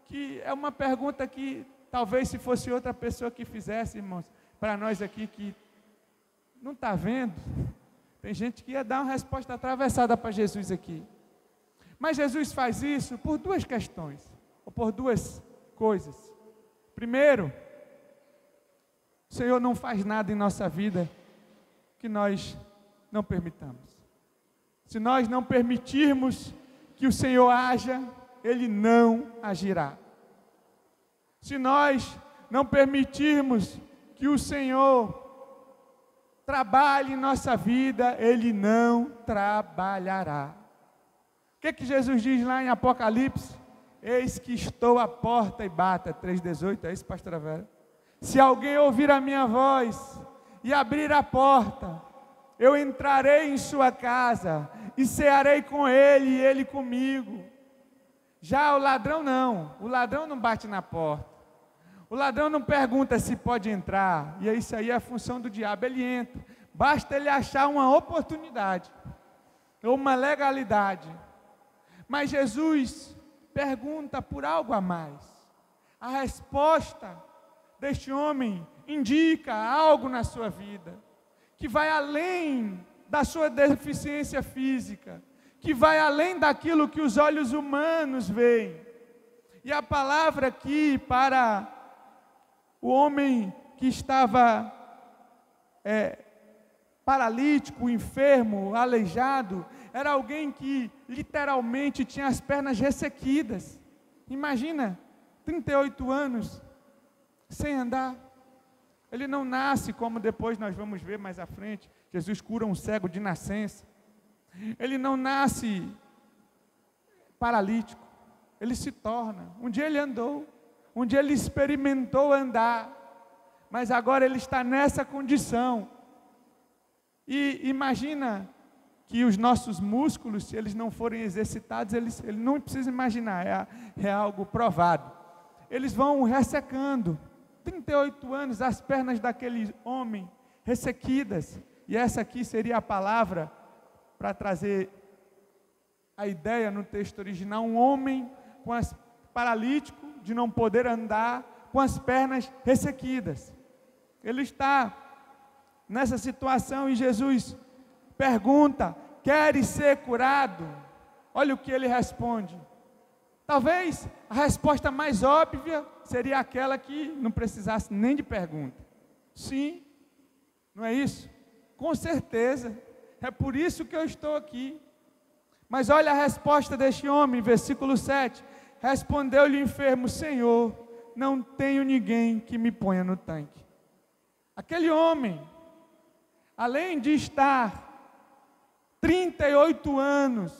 que é uma pergunta que talvez se fosse outra pessoa que fizesse, irmãos, para nós aqui que não está vendo, tem gente que ia dar uma resposta atravessada para Jesus aqui. Mas Jesus faz isso por duas questões, ou por duas coisas. Primeiro, o Senhor não faz nada em nossa vida que nós não permitamos. Se nós não permitirmos que o Senhor haja, Ele não agirá. Se nós não permitirmos que o Senhor trabalhe em nossa vida, Ele não trabalhará. O que Jesus diz lá em Apocalipse? Eis que estou à porta e bato, 3,18, é isso, pastora Vera? Se alguém ouvir a minha voz e abrir a porta, eu entrarei em sua casa e cearei com ele e ele comigo. Já o ladrão não bate na porta. O ladrão não pergunta se pode entrar, e isso aí é a função do diabo, ele entra. Basta ele achar uma oportunidade, ou uma legalidade. Mas Jesus pergunta por algo a mais. A resposta deste homem indica algo na sua vida, que vai além da sua deficiência física, que vai além daquilo que os olhos humanos veem. E a palavra aqui para o homem que estava paralítico, enfermo, aleijado, era alguém que literalmente tinha as pernas ressequidas. Imagina, 38 anos sem andar. Ele não nasce como depois nós vamos ver mais à frente. Jesus cura um cego de nascença. Ele não nasce paralítico. Ele se torna. Um dia ele andou. Um dia ele experimentou andar. Mas agora ele está nessa condição. E imagina que os nossos músculos, se eles não forem exercitados, ele não precisa imaginar, é algo provado. Eles vão ressecando. 38 anos, as pernas daquele homem ressequidas. E essa aqui seria a palavra para trazer a ideia no texto original. Um homem paralítico, de não poder andar, com as pernas ressequidas. Ele está nessa situação e Jesus pergunta: queres ser curado? Olha o que ele responde. Talvez a resposta mais óbvia seria aquela que não precisasse nem de pergunta. Sim, não é isso? Com certeza, é por isso que eu estou aqui. Mas olha a resposta deste homem, versículo 7. Respondeu-lhe o enfermo: Senhor, não tenho ninguém que me ponha no tanque. Aquele homem, além de estar 38 anos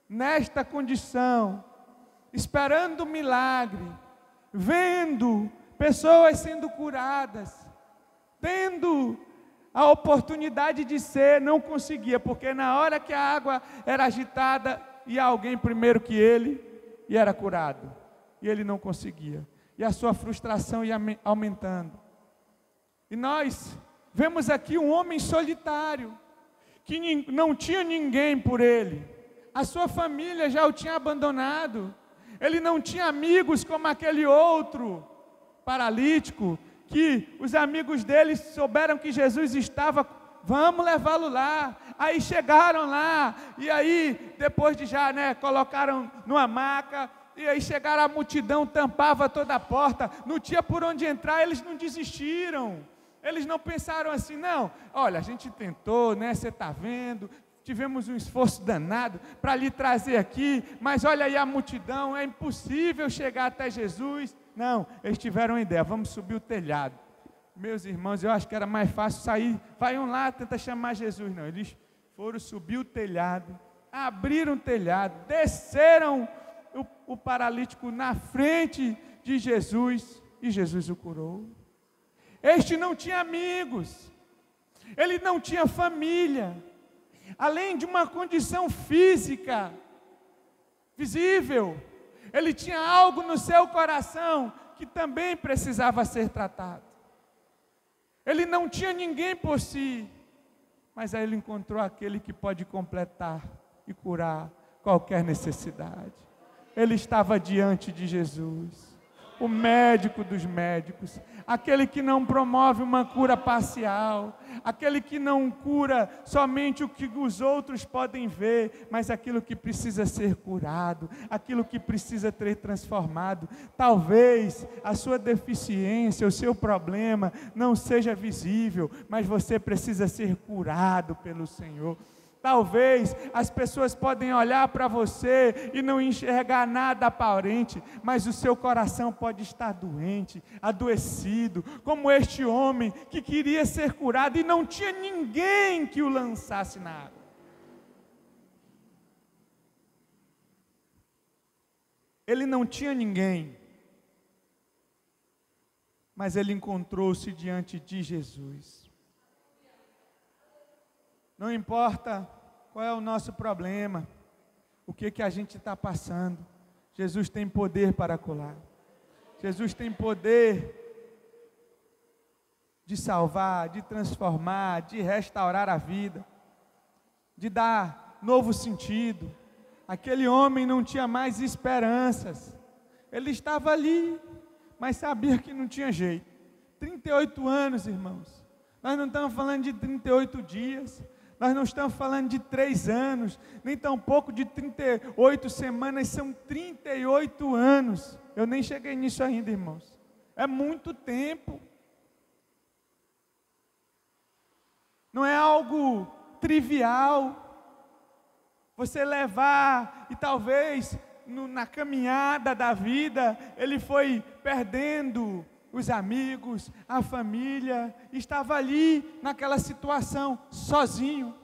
nesta condição, esperando um milagre, vendo pessoas sendo curadas, tendo a oportunidade de ser, não conseguia, porque na hora que a água era agitada, ia alguém primeiro que ele e era curado, e ele não conseguia, e a sua frustração ia aumentando. E nós vemos aqui um homem solitário, que não tinha ninguém por ele, a sua família já o tinha abandonado, ele não tinha amigos como aquele outro paralítico, que os amigos dele souberam que Jesus estava, vamos levá-lo lá. Aí chegaram lá, e aí depois de já, colocaram numa maca, e aí chegaram, a multidão tampava toda a porta, não tinha por onde entrar, eles não desistiram, eles não pensaram assim, não, olha, a gente tentou, você está vendo, tivemos um esforço danado para lhe trazer aqui, mas olha aí a multidão, é impossível chegar até Jesus. Não, eles tiveram uma ideia, vamos subir o telhado. Meus irmãos, eu acho que era mais fácil sair, vai lá, tenta chamar Jesus. Não, eles foram subir o telhado, abriram o telhado, desceram o paralítico na frente de Jesus, e Jesus o curou. Este não tinha amigos, ele não tinha família, além de uma condição física visível, ele tinha algo no seu coração que também precisava ser tratado. Ele não tinha ninguém por si, mas aí ele encontrou aquele que pode completar e curar qualquer necessidade. Ele estava diante de Jesus, o médico dos médicos, aquele que não promove uma cura parcial, aquele que não cura somente o que os outros podem ver, mas aquilo que precisa ser curado, aquilo que precisa ser transformado. Talvez a sua deficiência, o seu problema não seja visível, mas você precisa ser curado pelo Senhor. Talvez as pessoas podem olhar para você e não enxergar nada aparente, mas o seu coração pode estar doente, adoecido, como este homem que queria ser curado e não tinha ninguém que o lançasse na água. Ele não tinha ninguém, mas ele encontrou-se diante de Jesus. Não importa qual é o nosso problema, o que a gente está passando, Jesus tem poder para curar. Jesus tem poder de salvar, de transformar, de restaurar a vida, de dar novo sentido. Aquele homem não tinha mais esperanças, ele estava ali, mas sabia que não tinha jeito. 38 anos, irmãos, nós não estamos falando de 38 dias, nós não estamos falando de 3 anos, nem tampouco de 38 semanas, são 38 anos. Eu nem cheguei nisso ainda, irmãos. É muito tempo. Não é algo trivial. Você levar, e talvez na caminhada da vida, ele foi perdendo os amigos, a família, estava ali naquela situação, sozinho,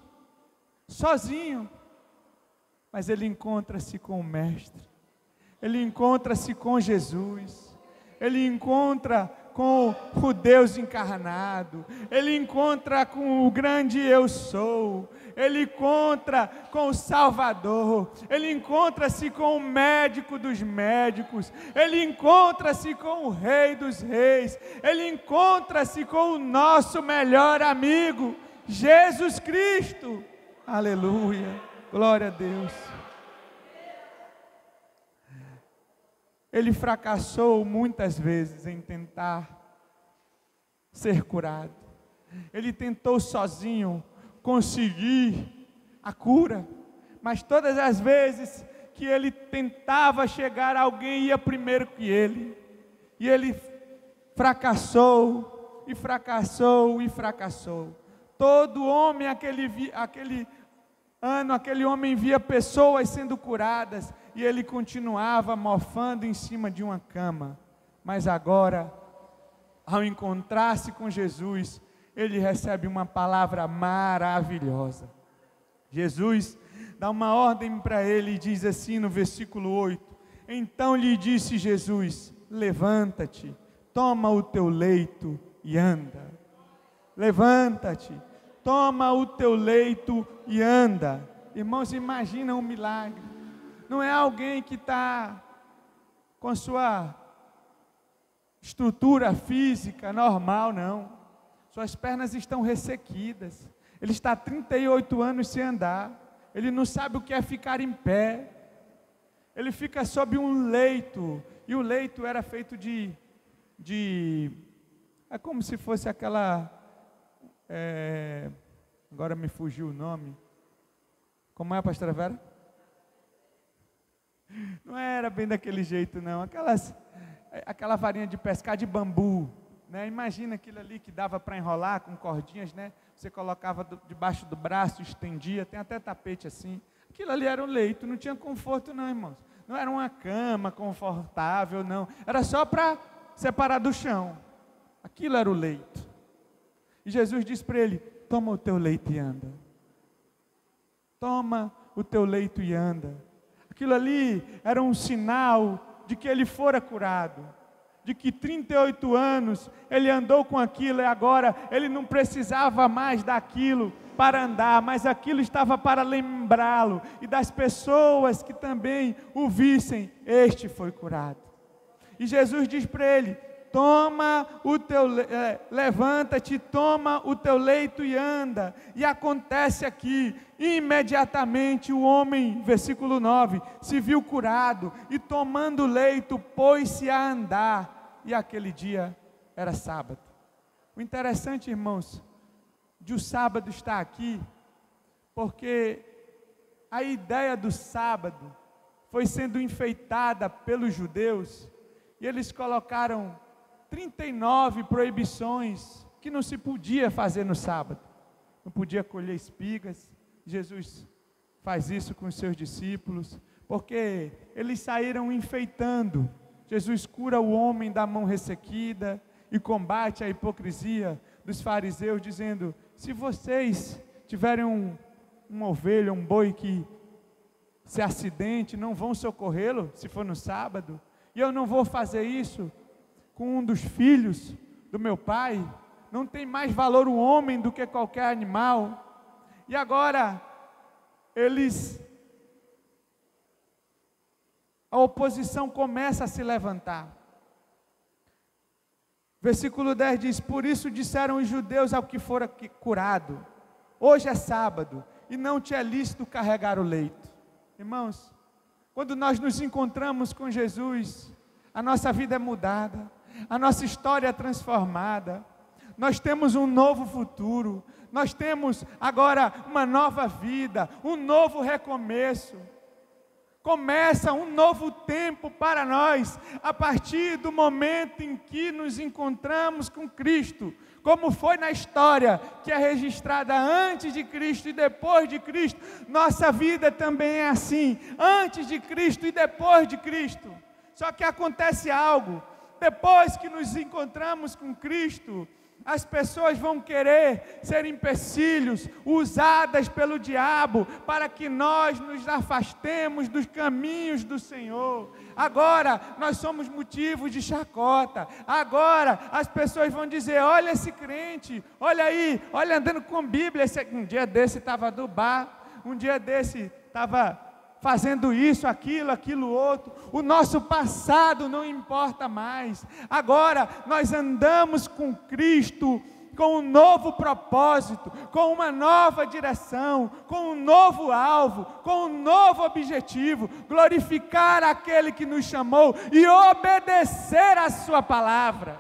mas ele encontra-se com o Mestre, ele encontra-se com Jesus, ele encontra com o Deus encarnado, ele encontra com o grande eu sou, ele encontra com o Salvador, ele encontra-se com o médico dos médicos, ele encontra-se com o Rei dos reis, ele encontra-se com o nosso melhor amigo, Jesus Cristo. Aleluia, glória a Deus. Ele fracassou muitas vezes em tentar ser curado. Ele tentou sozinho conseguir a cura, mas todas as vezes que ele tentava chegar, alguém ia primeiro que ele, e ele fracassou, e fracassou, e fracassou. Todo homem, aquele ano, aquele homem via pessoas sendo curadas, e ele continuava mofando em cima de uma cama, mas agora, ao encontrar-se com Jesus, ele recebe uma palavra maravilhosa. Jesus dá uma ordem para ele e diz assim no versículo 8: então lhe disse Jesus: levanta-te, toma o teu leito e anda. Levanta-te, toma o teu leito e anda. Irmãos, imagina um milagre. Não é alguém que está com sua estrutura física normal, não. Suas pernas estão ressequidas. Ele está há 38 anos sem andar. Ele não sabe o que é ficar em pé. Ele fica sob um leito. E o leito era feito é como se fosse aquela... agora me fugiu o nome. Como é, pastora Vera? Não era bem daquele jeito, não. Aquela varinha de pescar de bambu, né? Imagina aquilo ali que dava para enrolar com cordinhas, né? Você colocava debaixo do braço, estendia, tem até tapete assim. Aquilo ali era um leito, não tinha conforto não, irmãos. Não era uma cama confortável, não. Era só para separar do chão. Aquilo era o leito. E Jesus disse para ele: toma o teu leito e anda. Toma o teu leito e anda. Aquilo ali era um sinal de que ele fora curado, de que 38 anos ele andou com aquilo e agora ele não precisava mais daquilo para andar, mas aquilo estava para lembrá-lo e das pessoas que também o vissem, este foi curado. E Jesus diz para ele: toma o teu, levanta-te, toma o teu leito e anda. E acontece aqui, imediatamente o homem, versículo 9, se viu curado e tomando o leito, pôs-se a andar. E aquele dia era sábado. O interessante, irmãos, de o sábado estar aqui, porque a ideia do sábado foi sendo enfeitada pelos judeus, e eles colocaram 39 proibições que não se podia fazer no sábado. Não podia colher espigas. Jesus faz isso com os seus discípulos, porque eles saíram enfeitando. Jesus cura o homem da mão ressequida e combate a hipocrisia dos fariseus, dizendo: se vocês tiverem uma ovelha, um boi que se acidente, não vão socorrê-lo se for no sábado, e eu não vou fazer isso com um dos filhos do meu pai. Não tem mais valor o homem do que qualquer animal. E agora a oposição começa a se levantar. Versículo 10 diz: por isso disseram os judeus ao que fora curado: hoje é sábado e não te é lícito carregar o leito. Irmãos, quando nós nos encontramos com Jesus, a nossa vida é mudada, a nossa história é transformada, nós temos um novo futuro, nós temos agora uma nova vida, um novo recomeço. Começa um novo tempo para nós, a partir do momento em que nos encontramos com Cristo, como foi na história, que é registrada antes de Cristo e depois de Cristo. Nossa vida também é assim, antes de Cristo e depois de Cristo. Só que acontece algo: depois que nos encontramos com Cristo, as pessoas vão querer ser empecilhos, usadas pelo diabo, para que nós nos afastemos dos caminhos do Senhor. Agora nós somos motivos de chacota. Agora as pessoas vão dizer: olha esse crente, olha aí, olha andando com Bíblia. Um dia desse estava do bar, um dia desse estava fazendo isso, aquilo outro. O nosso passado não importa mais. Agora nós andamos com Cristo, com um novo propósito, com uma nova direção, com um novo alvo, com um novo objetivo: glorificar aquele que nos chamou e obedecer a sua palavra.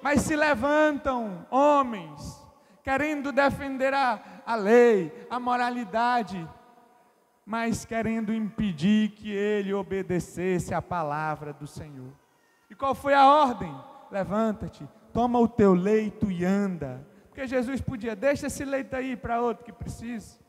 Mas se levantam homens querendo defender a lei, a moralidade, mas querendo impedir que ele obedecesse a palavra do Senhor. E qual foi a ordem? Levanta-te, toma o teu leito e anda. Porque Jesus podia: deixa esse leito aí para outro que precisa,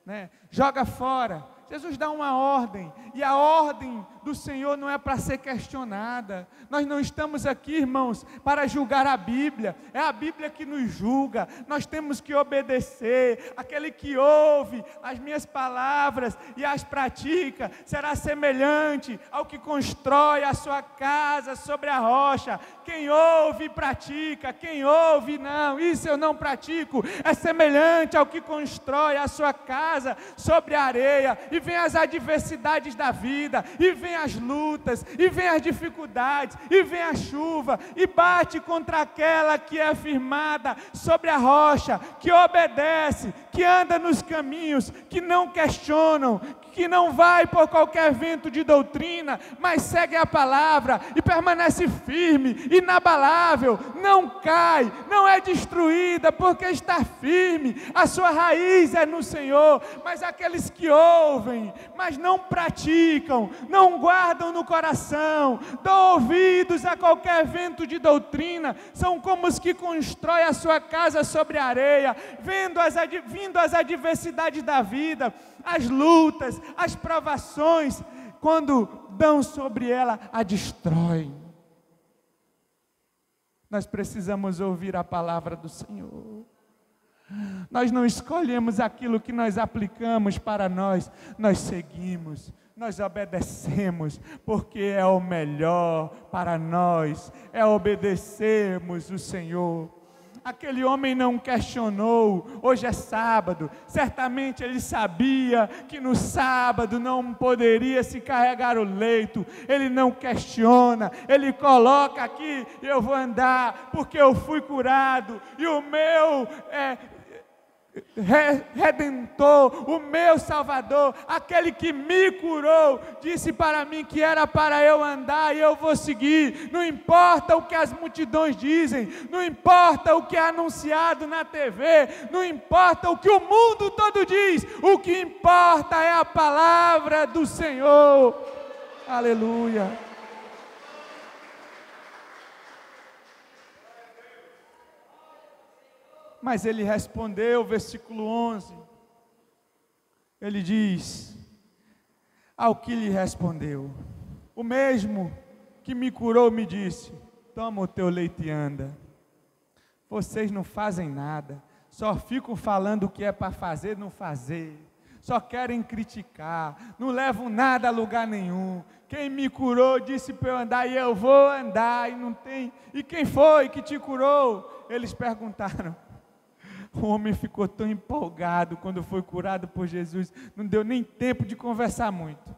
né? Joga fora. Jesus dá uma ordem, e a ordem do Senhor não é para ser questionada. Nós não estamos aqui, irmãos, para julgar a Bíblia. É a Bíblia que nos julga. Nós temos que obedecer. Aquele que ouve as minhas palavras e as pratica será semelhante ao que constrói a sua casa sobre a rocha. Quem ouve e pratica, quem ouve não, isso eu não pratico, é semelhante ao que constrói a sua casa sobre a areia. E vem as adversidades da vida, e vem as lutas, e vem as dificuldades, e vem a chuva, e bate contra aquela que é firmada sobre a rocha, que obedece, que anda nos caminhos, que não questionam, que não vai por qualquer vento de doutrina, mas segue a palavra e permanece firme, inabalável, não cai, não é destruída, porque está firme, a sua raiz é no Senhor. Mas aqueles que ouvem, mas não praticam, não guardam no coração, dão ouvidos a qualquer vento de doutrina, são como os que constroem a sua casa sobre a areia, vindo as adversidades da vida, as lutas, as provações, quando dão sobre ela, a destroem. Nós precisamos ouvir a palavra do Senhor. Nós não escolhemos aquilo que nós aplicamos para nós, nós seguimos, nós obedecemos, porque é o melhor para nós, é obedecermos o Senhor. Aquele homem não questionou, hoje é sábado, certamente ele sabia que no sábado não poderia se carregar o leito, ele não questiona, ele coloca aqui, eu vou andar, porque eu fui curado, e o meu Redentor, o meu Salvador, aquele que me curou, disse para mim que era para eu andar e eu vou seguir. Não importa o que as multidões dizem, não importa o que é anunciado na TV, não importa o que o mundo todo diz, o que importa é a palavra do Senhor. Aleluia. Mas ele respondeu, versículo 11, ele diz, ao que lhe respondeu, o mesmo que me curou me disse, toma o teu leito e anda. Vocês não fazem nada, só ficam falando o que é para fazer, não fazer, só querem criticar, não levam nada a lugar nenhum. Quem me curou disse para eu andar e eu vou andar, e não tem. E quem foi que te curou? Eles perguntaram. O homem ficou tão empolgado quando foi curado por Jesus, não deu nem tempo de conversar muito.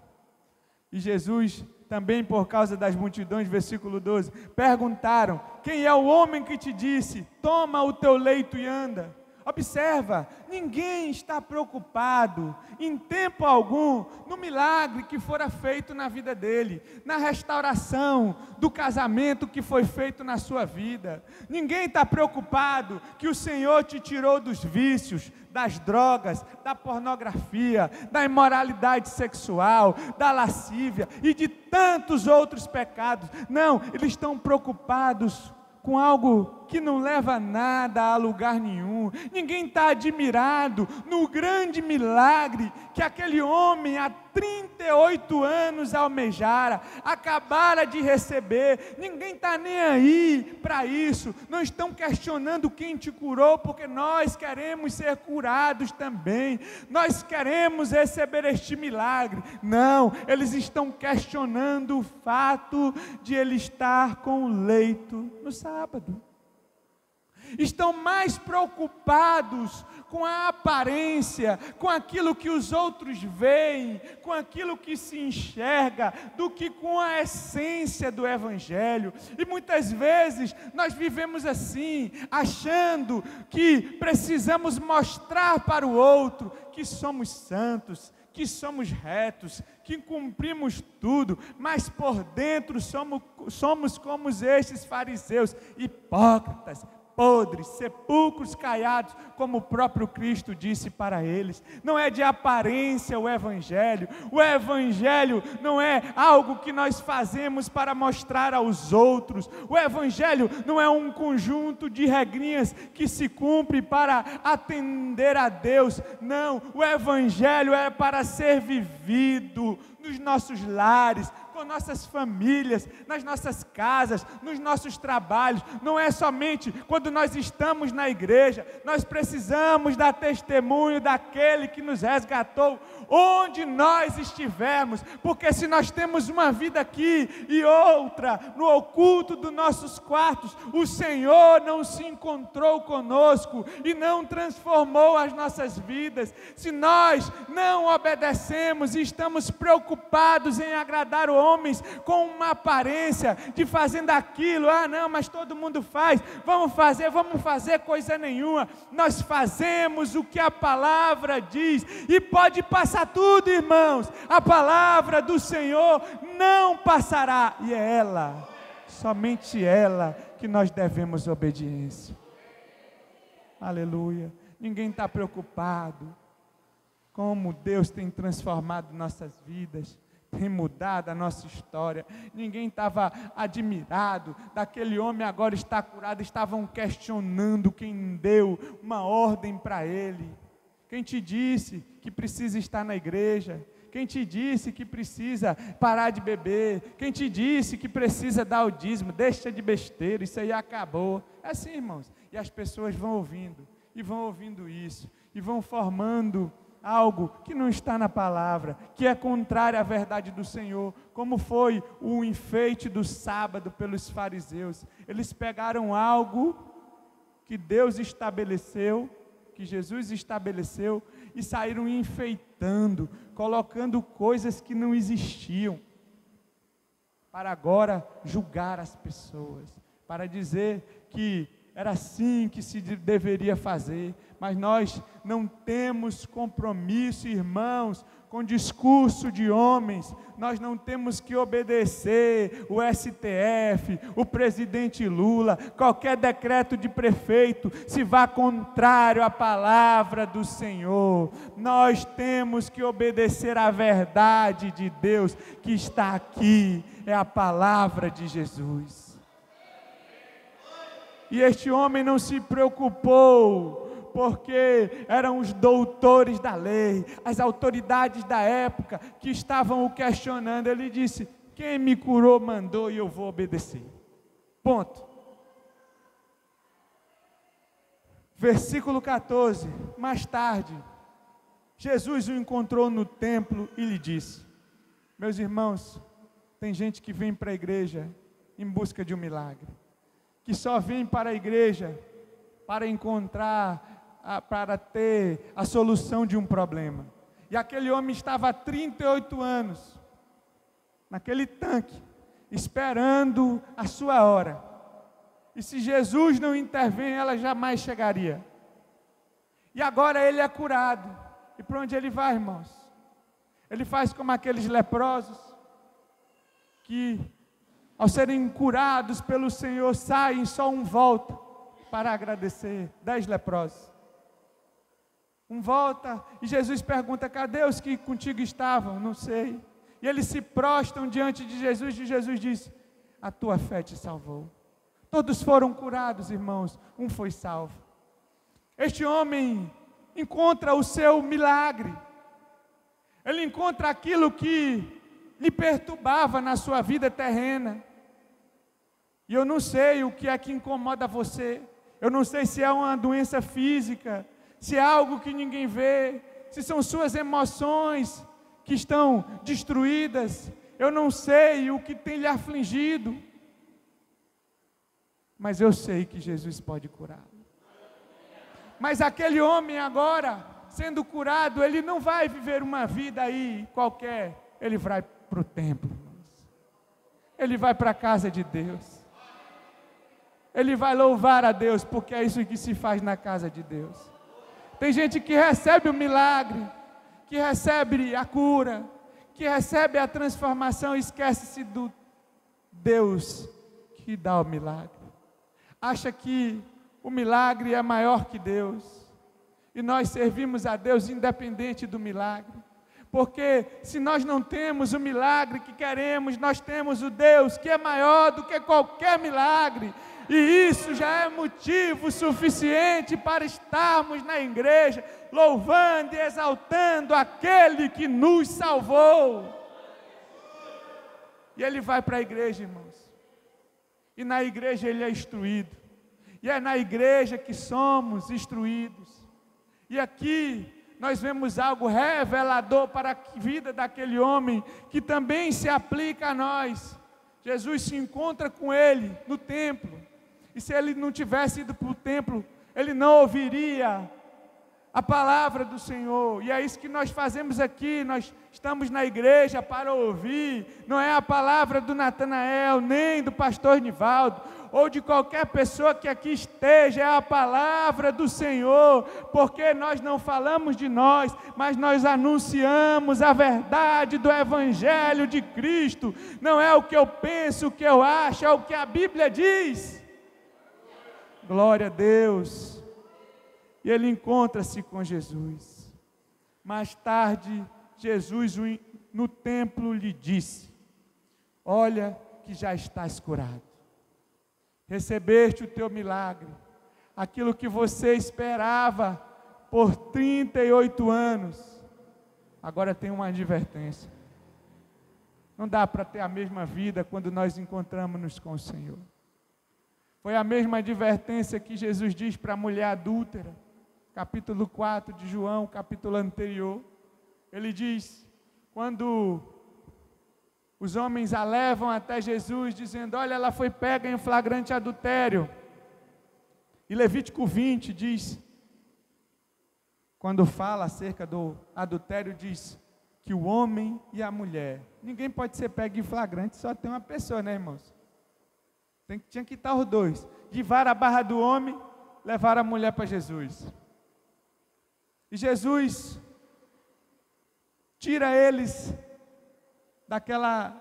E Jesus, também por causa das multidões, versículo 12, perguntaram, quem é o homem que te disse, toma o teu leito e anda? Observa, ninguém está preocupado, em tempo algum, no milagre que fora feito na vida dele, na restauração do casamento que foi feito na sua vida. Ninguém está preocupado que o Senhor te tirou dos vícios, das drogas, da pornografia, da imoralidade sexual, da lascívia e de tantos outros pecados. Não, eles estão preocupados com algo que não leva nada a lugar nenhum. Ninguém está admirado no grande milagre que aquele homem há 38 anos almejara, acabara de receber. Ninguém está nem aí para isso. Não estão questionando quem te curou, porque nós queremos ser curados também. Nós queremos receber este milagre. Não, eles estão questionando o fato de ele estar com o leito no sábado. Estão mais preocupados com a aparência, com aquilo que os outros veem, com aquilo que se enxerga, do que com a essência do Evangelho. E muitas vezes nós vivemos assim, achando que precisamos mostrar para o outro que somos santos, que somos retos, que cumprimos tudo, mas por dentro somos como estes fariseus, hipócritas, podres, sepulcros caiados, como o próprio Cristo disse para eles. Não é de aparência o Evangelho não é algo que nós fazemos para mostrar aos outros, o Evangelho não é um conjunto de regrinhas que se cumpre para atender a Deus, não, o Evangelho é para ser vivido nos nossos lares, com nossas famílias, nas nossas casas, nos nossos trabalhos. Não é somente quando nós estamos na igreja. Nós precisamos dar testemunho daquele que nos resgatou, onde nós estivermos, porque se nós temos uma vida aqui e outra no oculto dos nossos quartos, o Senhor não se encontrou conosco e não transformou as nossas vidas. Se nós não obedecemos e estamos preocupados em agradar homens com uma aparência de fazendo aquilo, não, mas todo mundo faz, vamos fazer coisa nenhuma. Nós fazemos o que a palavra diz, e pode passar tudo, irmãos, a palavra do Senhor não passará, e é ela, somente ela, que nós devemos obediência. Aleluia. Ninguém está preocupado como Deus tem transformado nossas vidas, tem mudado a nossa história. Ninguém estava admirado daquele homem agora está curado. Estavam questionando quem deu uma ordem para ele. Quem te disse que precisa estar na igreja? Quem te disse que precisa parar de beber? Quem te disse que precisa dar o dízimo? Deixa de besteira, isso aí acabou. É assim, irmãos. E as pessoas vão ouvindo, e vão ouvindo isso, e vão formando algo que não está na palavra, que é contrário à verdade do Senhor, como foi o enfeite do sábado pelos fariseus. Eles pegaram algo que Deus estabeleceu, que Jesus estabeleceu, e saíram enfeitando, colocando coisas que não existiam, para agora julgar as pessoas, para dizer que era assim que se deveria fazer. Mas nós não temos compromisso, irmãos, com discurso de homens. Nós não temos que obedecer o STF, o presidente Lula, qualquer decreto de prefeito, se vá contrário à palavra do Senhor. Nós temos que obedecer à verdade de Deus que está aqui, é a palavra de Jesus. E este homem não se preocupou, porque eram os doutores da lei, as autoridades da época que estavam o questionando. Ele disse: quem me curou mandou e eu vou obedecer. Ponto. Versículo 14, mais tarde, Jesus o encontrou no templo e lhe disse: meus irmãos, tem gente que vem para a igreja em busca de um milagre, que só vem para a igreja para encontrar, para ter a solução de um problema. E aquele homem estava há 38 anos, naquele tanque, esperando a sua hora. E se Jesus não intervém, ela jamais chegaria. E agora ele é curado. E para onde ele vai, irmãos? Ele faz como aqueles leprosos, que ao serem curados pelo Senhor, saem, só um volta para agradecer. 10 leprosos. Um volta e Jesus pergunta: cadê os que contigo estavam? Não sei. E eles se prostram diante de Jesus, e Jesus diz: a tua fé te salvou. Todos foram curados, irmãos, um foi salvo. Este homem encontra o seu milagre. Ele encontra aquilo que lhe perturbava na sua vida terrena. E eu não sei o que é que incomoda você. Eu não sei se é uma doença física, se é algo que ninguém vê, se são suas emoções que estão destruídas. Eu não sei o que tem lhe afligido, mas eu sei que Jesus pode curá-lo. Mas aquele homem agora, sendo curado, ele não vai viver uma vida aí qualquer, ele vai para o templo, ele vai para a casa de Deus, ele vai louvar a Deus, porque é isso que se faz na casa de Deus. Tem gente que recebe o milagre, que recebe a cura, que recebe a transformação e esquece-se do Deus que dá o milagre. Acha que o milagre é maior que Deus, e nós servimos a Deus independente do milagre, porque se nós não temos o milagre que queremos, nós temos o Deus que é maior do que qualquer milagre, e isso já é motivo suficiente para estarmos na igreja, louvando e exaltando aquele que nos salvou. E ele vai para a igreja, irmãos. E na igreja ele é instruído. E é na igreja que somos instruídos. E aqui nós vemos algo revelador para a vida daquele homem, que também se aplica a nós. Jesus se encontra com ele no templo. E se ele não tivesse ido para o templo, ele não ouviria a palavra do Senhor. E é isso que nós fazemos aqui. Nós estamos na igreja para ouvir. Não é a palavra do Natanael, nem do pastor Nivaldo, ou de qualquer pessoa que aqui esteja. É a palavra do Senhor, porque nós não falamos de nós, mas nós anunciamos a verdade do Evangelho de Cristo. Não é o que eu penso, o que eu acho, é o que a Bíblia diz. Glória a Deus. E ele encontra-se com Jesus. Mais tarde, Jesus no templo lhe disse: olha que já estás curado. Recebeste o teu milagre. Aquilo que você esperava por 38 anos. Agora tem uma advertência. Não dá para ter a mesma vida quando nós encontramos-nos com o Senhor. Foi a mesma advertência que Jesus diz para a mulher adúltera. Capítulo 4 de João, capítulo anterior. Ele diz, quando os homens a levam até Jesus, dizendo: olha, ela foi pega em flagrante adultério. E Levítico 20 diz, quando fala acerca do adultério, diz que o homem e a mulher, ninguém pode ser pego em flagrante, só tem uma pessoa, né, irmãos? Tinha que estar os dois. Levaram a barra do homem, levaram a mulher para Jesus. E Jesus tira eles daquela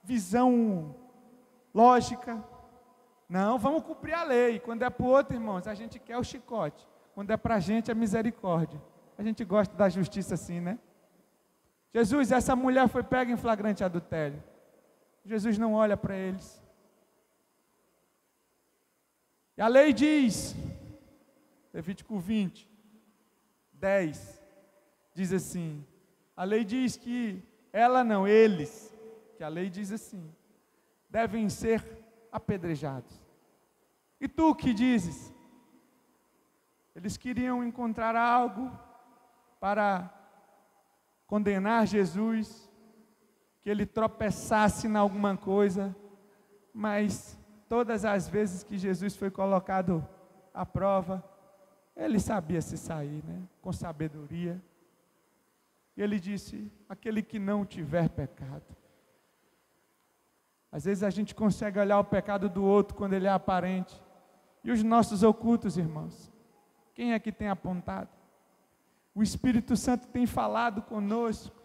visão lógica. Não, vamos cumprir a lei. Quando é para o outro, irmãos, a gente quer o chicote. Quando é para a gente, a misericórdia. A gente gosta da justiça assim, né? Jesus, essa mulher foi pega em flagrante adultério. Jesus não olha para eles. E a lei diz, Levítico 20, 10, diz assim, a lei diz que ela não, eles, que a lei diz assim, devem ser apedrejados. E tu que dizes? Eles queriam encontrar algo para condenar Jesus, que ele tropeçasse em alguma coisa, mas todas as vezes que Jesus foi colocado à prova, ele sabia se sair, né? Com sabedoria. E ele disse, aquele que não tiver pecado. Às vezes a gente consegue olhar o pecado do outro quando ele é aparente. E os nossos ocultos, irmãos? Quem é que tem apontado? O Espírito Santo tem falado conosco.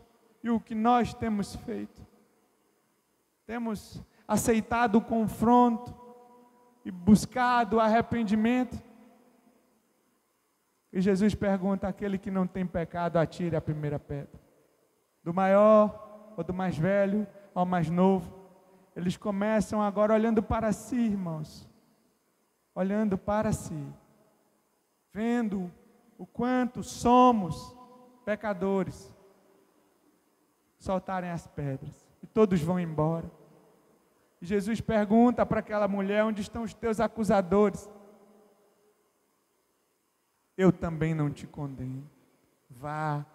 E o que nós temos feito? Temos aceitado o confronto e buscado o arrependimento. E Jesus pergunta, aquele que não tem pecado, atire a primeira pedra. Do maior ou do mais velho ao mais novo. Eles começam agora olhando para si, irmãos. Olhando para si. Vendo o quanto somos pecadores. Soltarem as pedras. E todos vão embora. E Jesus pergunta para aquela mulher, onde estão os teus acusadores? Eu também não te condeno. Vá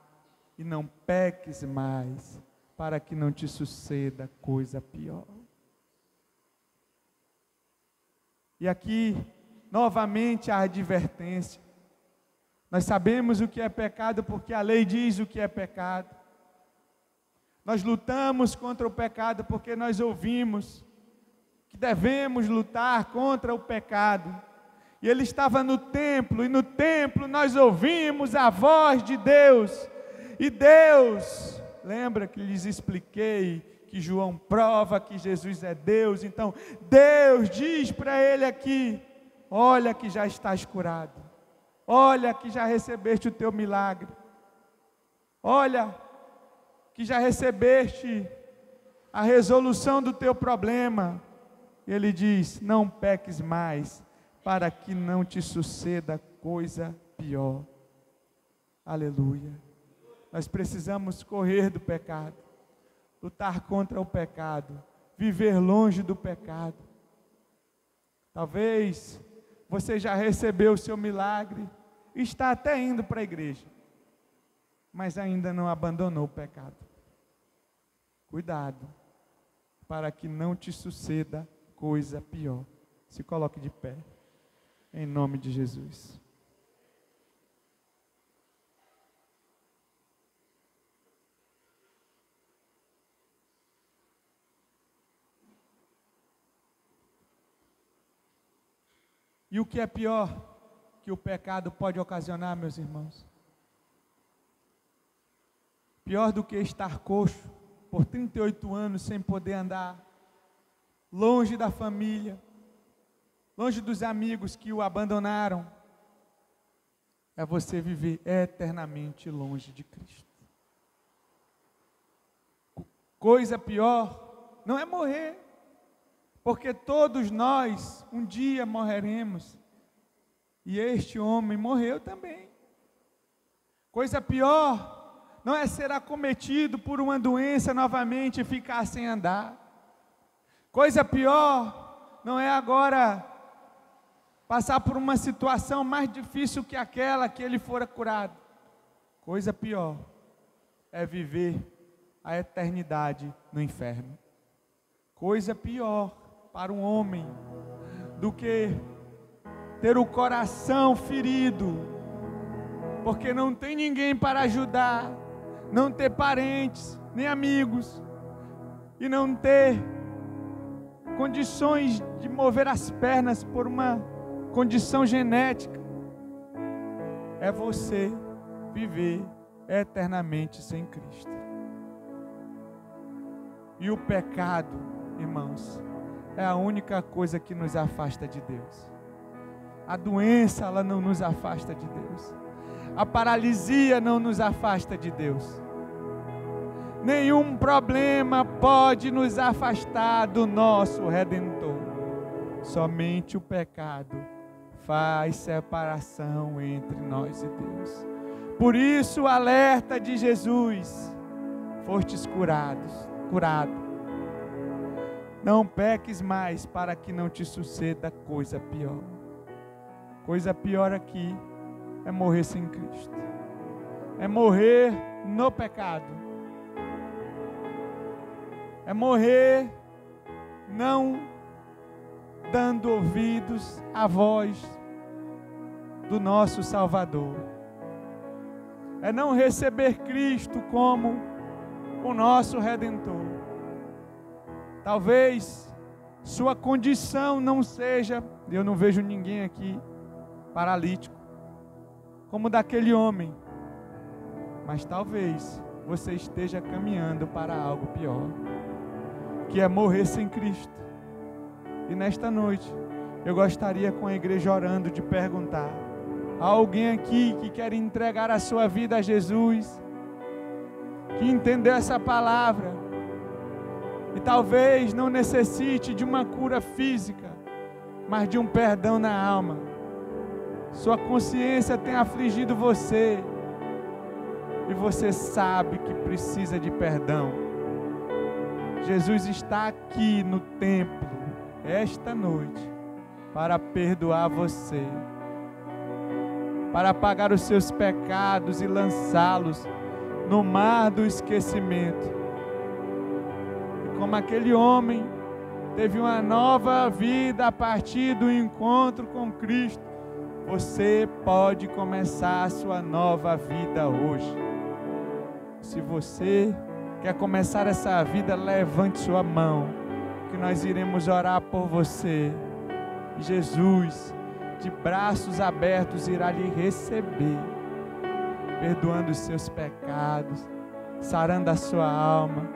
e não peques mais, para que não te suceda coisa pior. E aqui, novamente a advertência. Nós sabemos o que é pecado, porque a lei diz o que é pecado. Nós lutamos contra o pecado, porque nós ouvimos que devemos lutar contra o pecado. E ele estava no templo, e no templo nós ouvimos a voz de Deus. E Deus, lembra que lhes expliquei que João prova que Jesus é Deus? Então, Deus diz para ele aqui, olha que já estás curado. Olha que já recebeste o teu milagre. Olha que já recebeste a resolução do teu problema. Ele diz, não peques mais, para que não te suceda coisa pior. Aleluia. Nós precisamos correr do pecado, lutar contra o pecado, viver longe do pecado. Talvez você já recebeu o seu milagre, está até indo para a igreja, mas ainda não abandonou o pecado. Cuidado, para que não te suceda coisa pior. Se coloque de pé, em nome de Jesus. E o que é pior que o pecado pode ocasionar, meus irmãos? Pior do que estar coxo por 38 anos sem poder andar, longe da família, longe dos amigos que o abandonaram, é você viver eternamente longe de Cristo. Coisa pior não é morrer, porque todos nós um dia morreremos, e este homem morreu também. Coisa pior não é ser acometido por uma doença novamente e ficar sem andar. Coisa pior não é agora passar por uma situação mais difícil que aquela que ele fora curado. Coisa pior é viver a eternidade no inferno. Coisa pior para um homem do que ter o coração ferido, porque não tem ninguém para ajudar, não ter parentes, nem amigos, e não ter condições de mover as pernas por uma condição genética, é você viver eternamente sem Cristo. E o pecado, irmãos, é a única coisa que nos afasta de Deus. A doença, ela não nos afasta de Deus. A paralisia não nos afasta de Deus. Nenhum problema pode nos afastar do nosso Redentor. Somente o pecado faz separação entre nós e Deus. Por isso o alerta de Jesus: fostes curado. Não peques mais, para que não te suceda coisa pior. Coisa pior aqui é morrer sem Cristo, é morrer no pecado, é morrer não dando ouvidos à voz do nosso Salvador, é não receber Cristo como o nosso Redentor. Talvez sua condição não seja, eu não vejo ninguém aqui paralítico, como daquele homem, mas talvez você esteja caminhando para algo pior, que é morrer sem Cristo. E nesta noite, eu gostaria, com a igreja orando, de perguntar: há alguém aqui que quer entregar a sua vida a Jesus, que entendeu essa palavra, e talvez não necessite de uma cura física, mas de um perdão na alma? Sua consciência tem afligido você, e você sabe que precisa de perdão. Jesus está aqui no templo, esta noite, para perdoar você, para apagar os seus pecados e lançá-los no mar do esquecimento. E como aquele homem teve uma nova vida a partir do encontro com Cristo, você pode começar a sua nova vida hoje. Se você quer começar essa vida, levante sua mão, que nós iremos orar por você. Jesus, de braços abertos, irá lhe receber, perdoando os seus pecados, sarando a sua alma,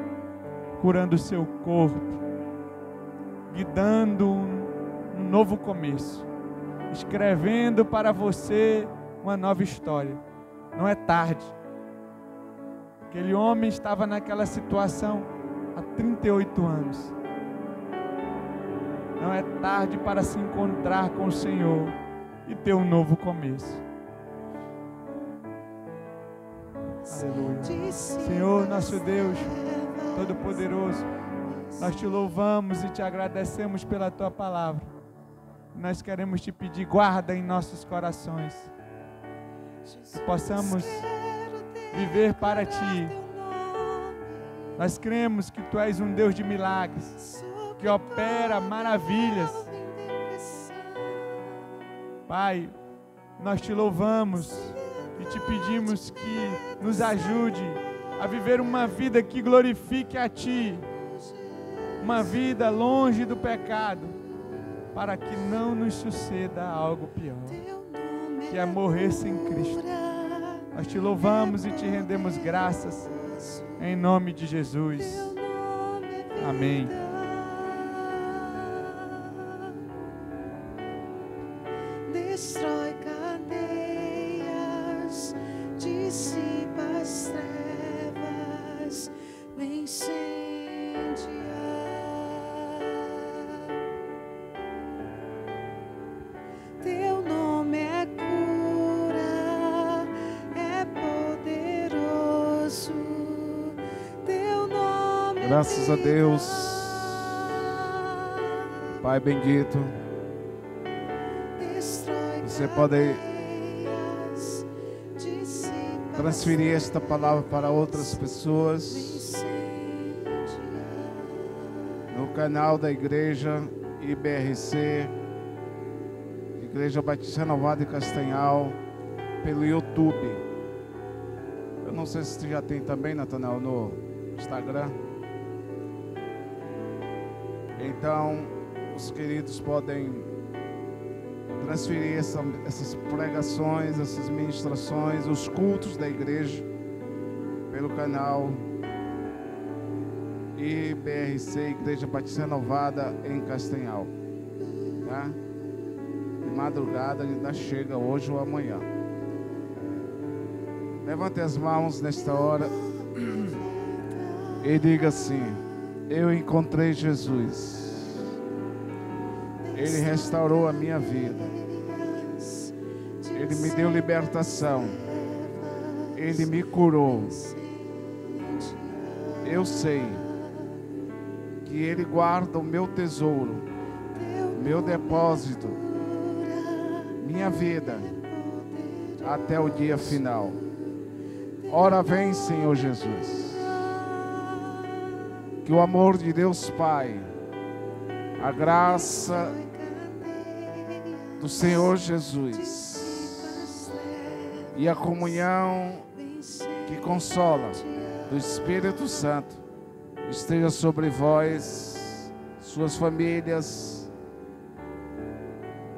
curando o seu corpo, lhe dando um novo começo, escrevendo para você uma nova história. Não é tarde. Aquele homem estava naquela situação há 38 anos. Não é tarde para se encontrar com o Senhor e ter um novo começo. Aleluia. Senhor, nosso Deus Todo-Poderoso, Nós te louvamos e te agradecemos pela tua palavra. Nós queremos te pedir, guarda em nossos corações, que possamos viver para ti. Nós cremos que tu és um Deus de milagres, que opera maravilhas. Pai, nós te louvamos e te pedimos que nos ajude a viver uma vida que glorifique a ti, uma vida longe do pecado, para que não nos suceda algo pior, que é morrer sem Cristo. Nós te louvamos e te rendemos graças, em nome de Jesus. Amém. Destrói cadeias, dissipa as trevas, vem incendiar. Teu nome é cura, é poderoso. Teu nome é Graças a Deus, Pai bendito. Você pode transferir esta palavra para outras pessoas no canal da igreja IBRC, Igreja Batista Renovada de Castanhal, pelo YouTube. Eu não sei se já tem também, Natanael, no Instagram. Então, os queridos podem transferir essas pregações, essas ministrações, os cultos da igreja pelo canal IBRC, Igreja Batista Renovada em Castanhal, tá? De madrugada ainda chega hoje ou amanhã. Levante as mãos nesta hora e diga assim: eu encontrei Jesus. Ele restaurou a minha vida. Ele me deu libertação. Ele me curou. Eu sei que Ele guarda o meu tesouro, meu depósito, minha vida, até o dia final. Ora vem, Senhor Jesus. Que o amor de Deus Pai, a graça do Senhor Jesus e a comunhão que consola do Espírito Santo esteja sobre vós, suas famílias,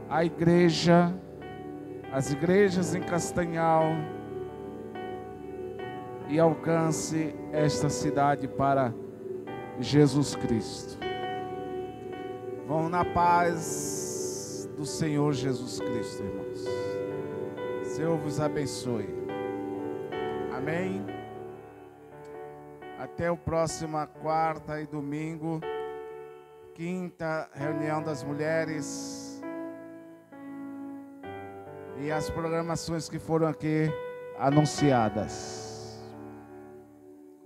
a igreja, as igrejas em Castanhal, e alcance esta cidade para Jesus Cristo. Vão na paz do Senhor Jesus Cristo, irmãos. Senhor vos abençoe. Amém. Até o próximo quarta e domingo, quinta reunião das mulheres e as programações que foram aqui anunciadas.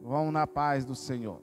Vão na paz do Senhor.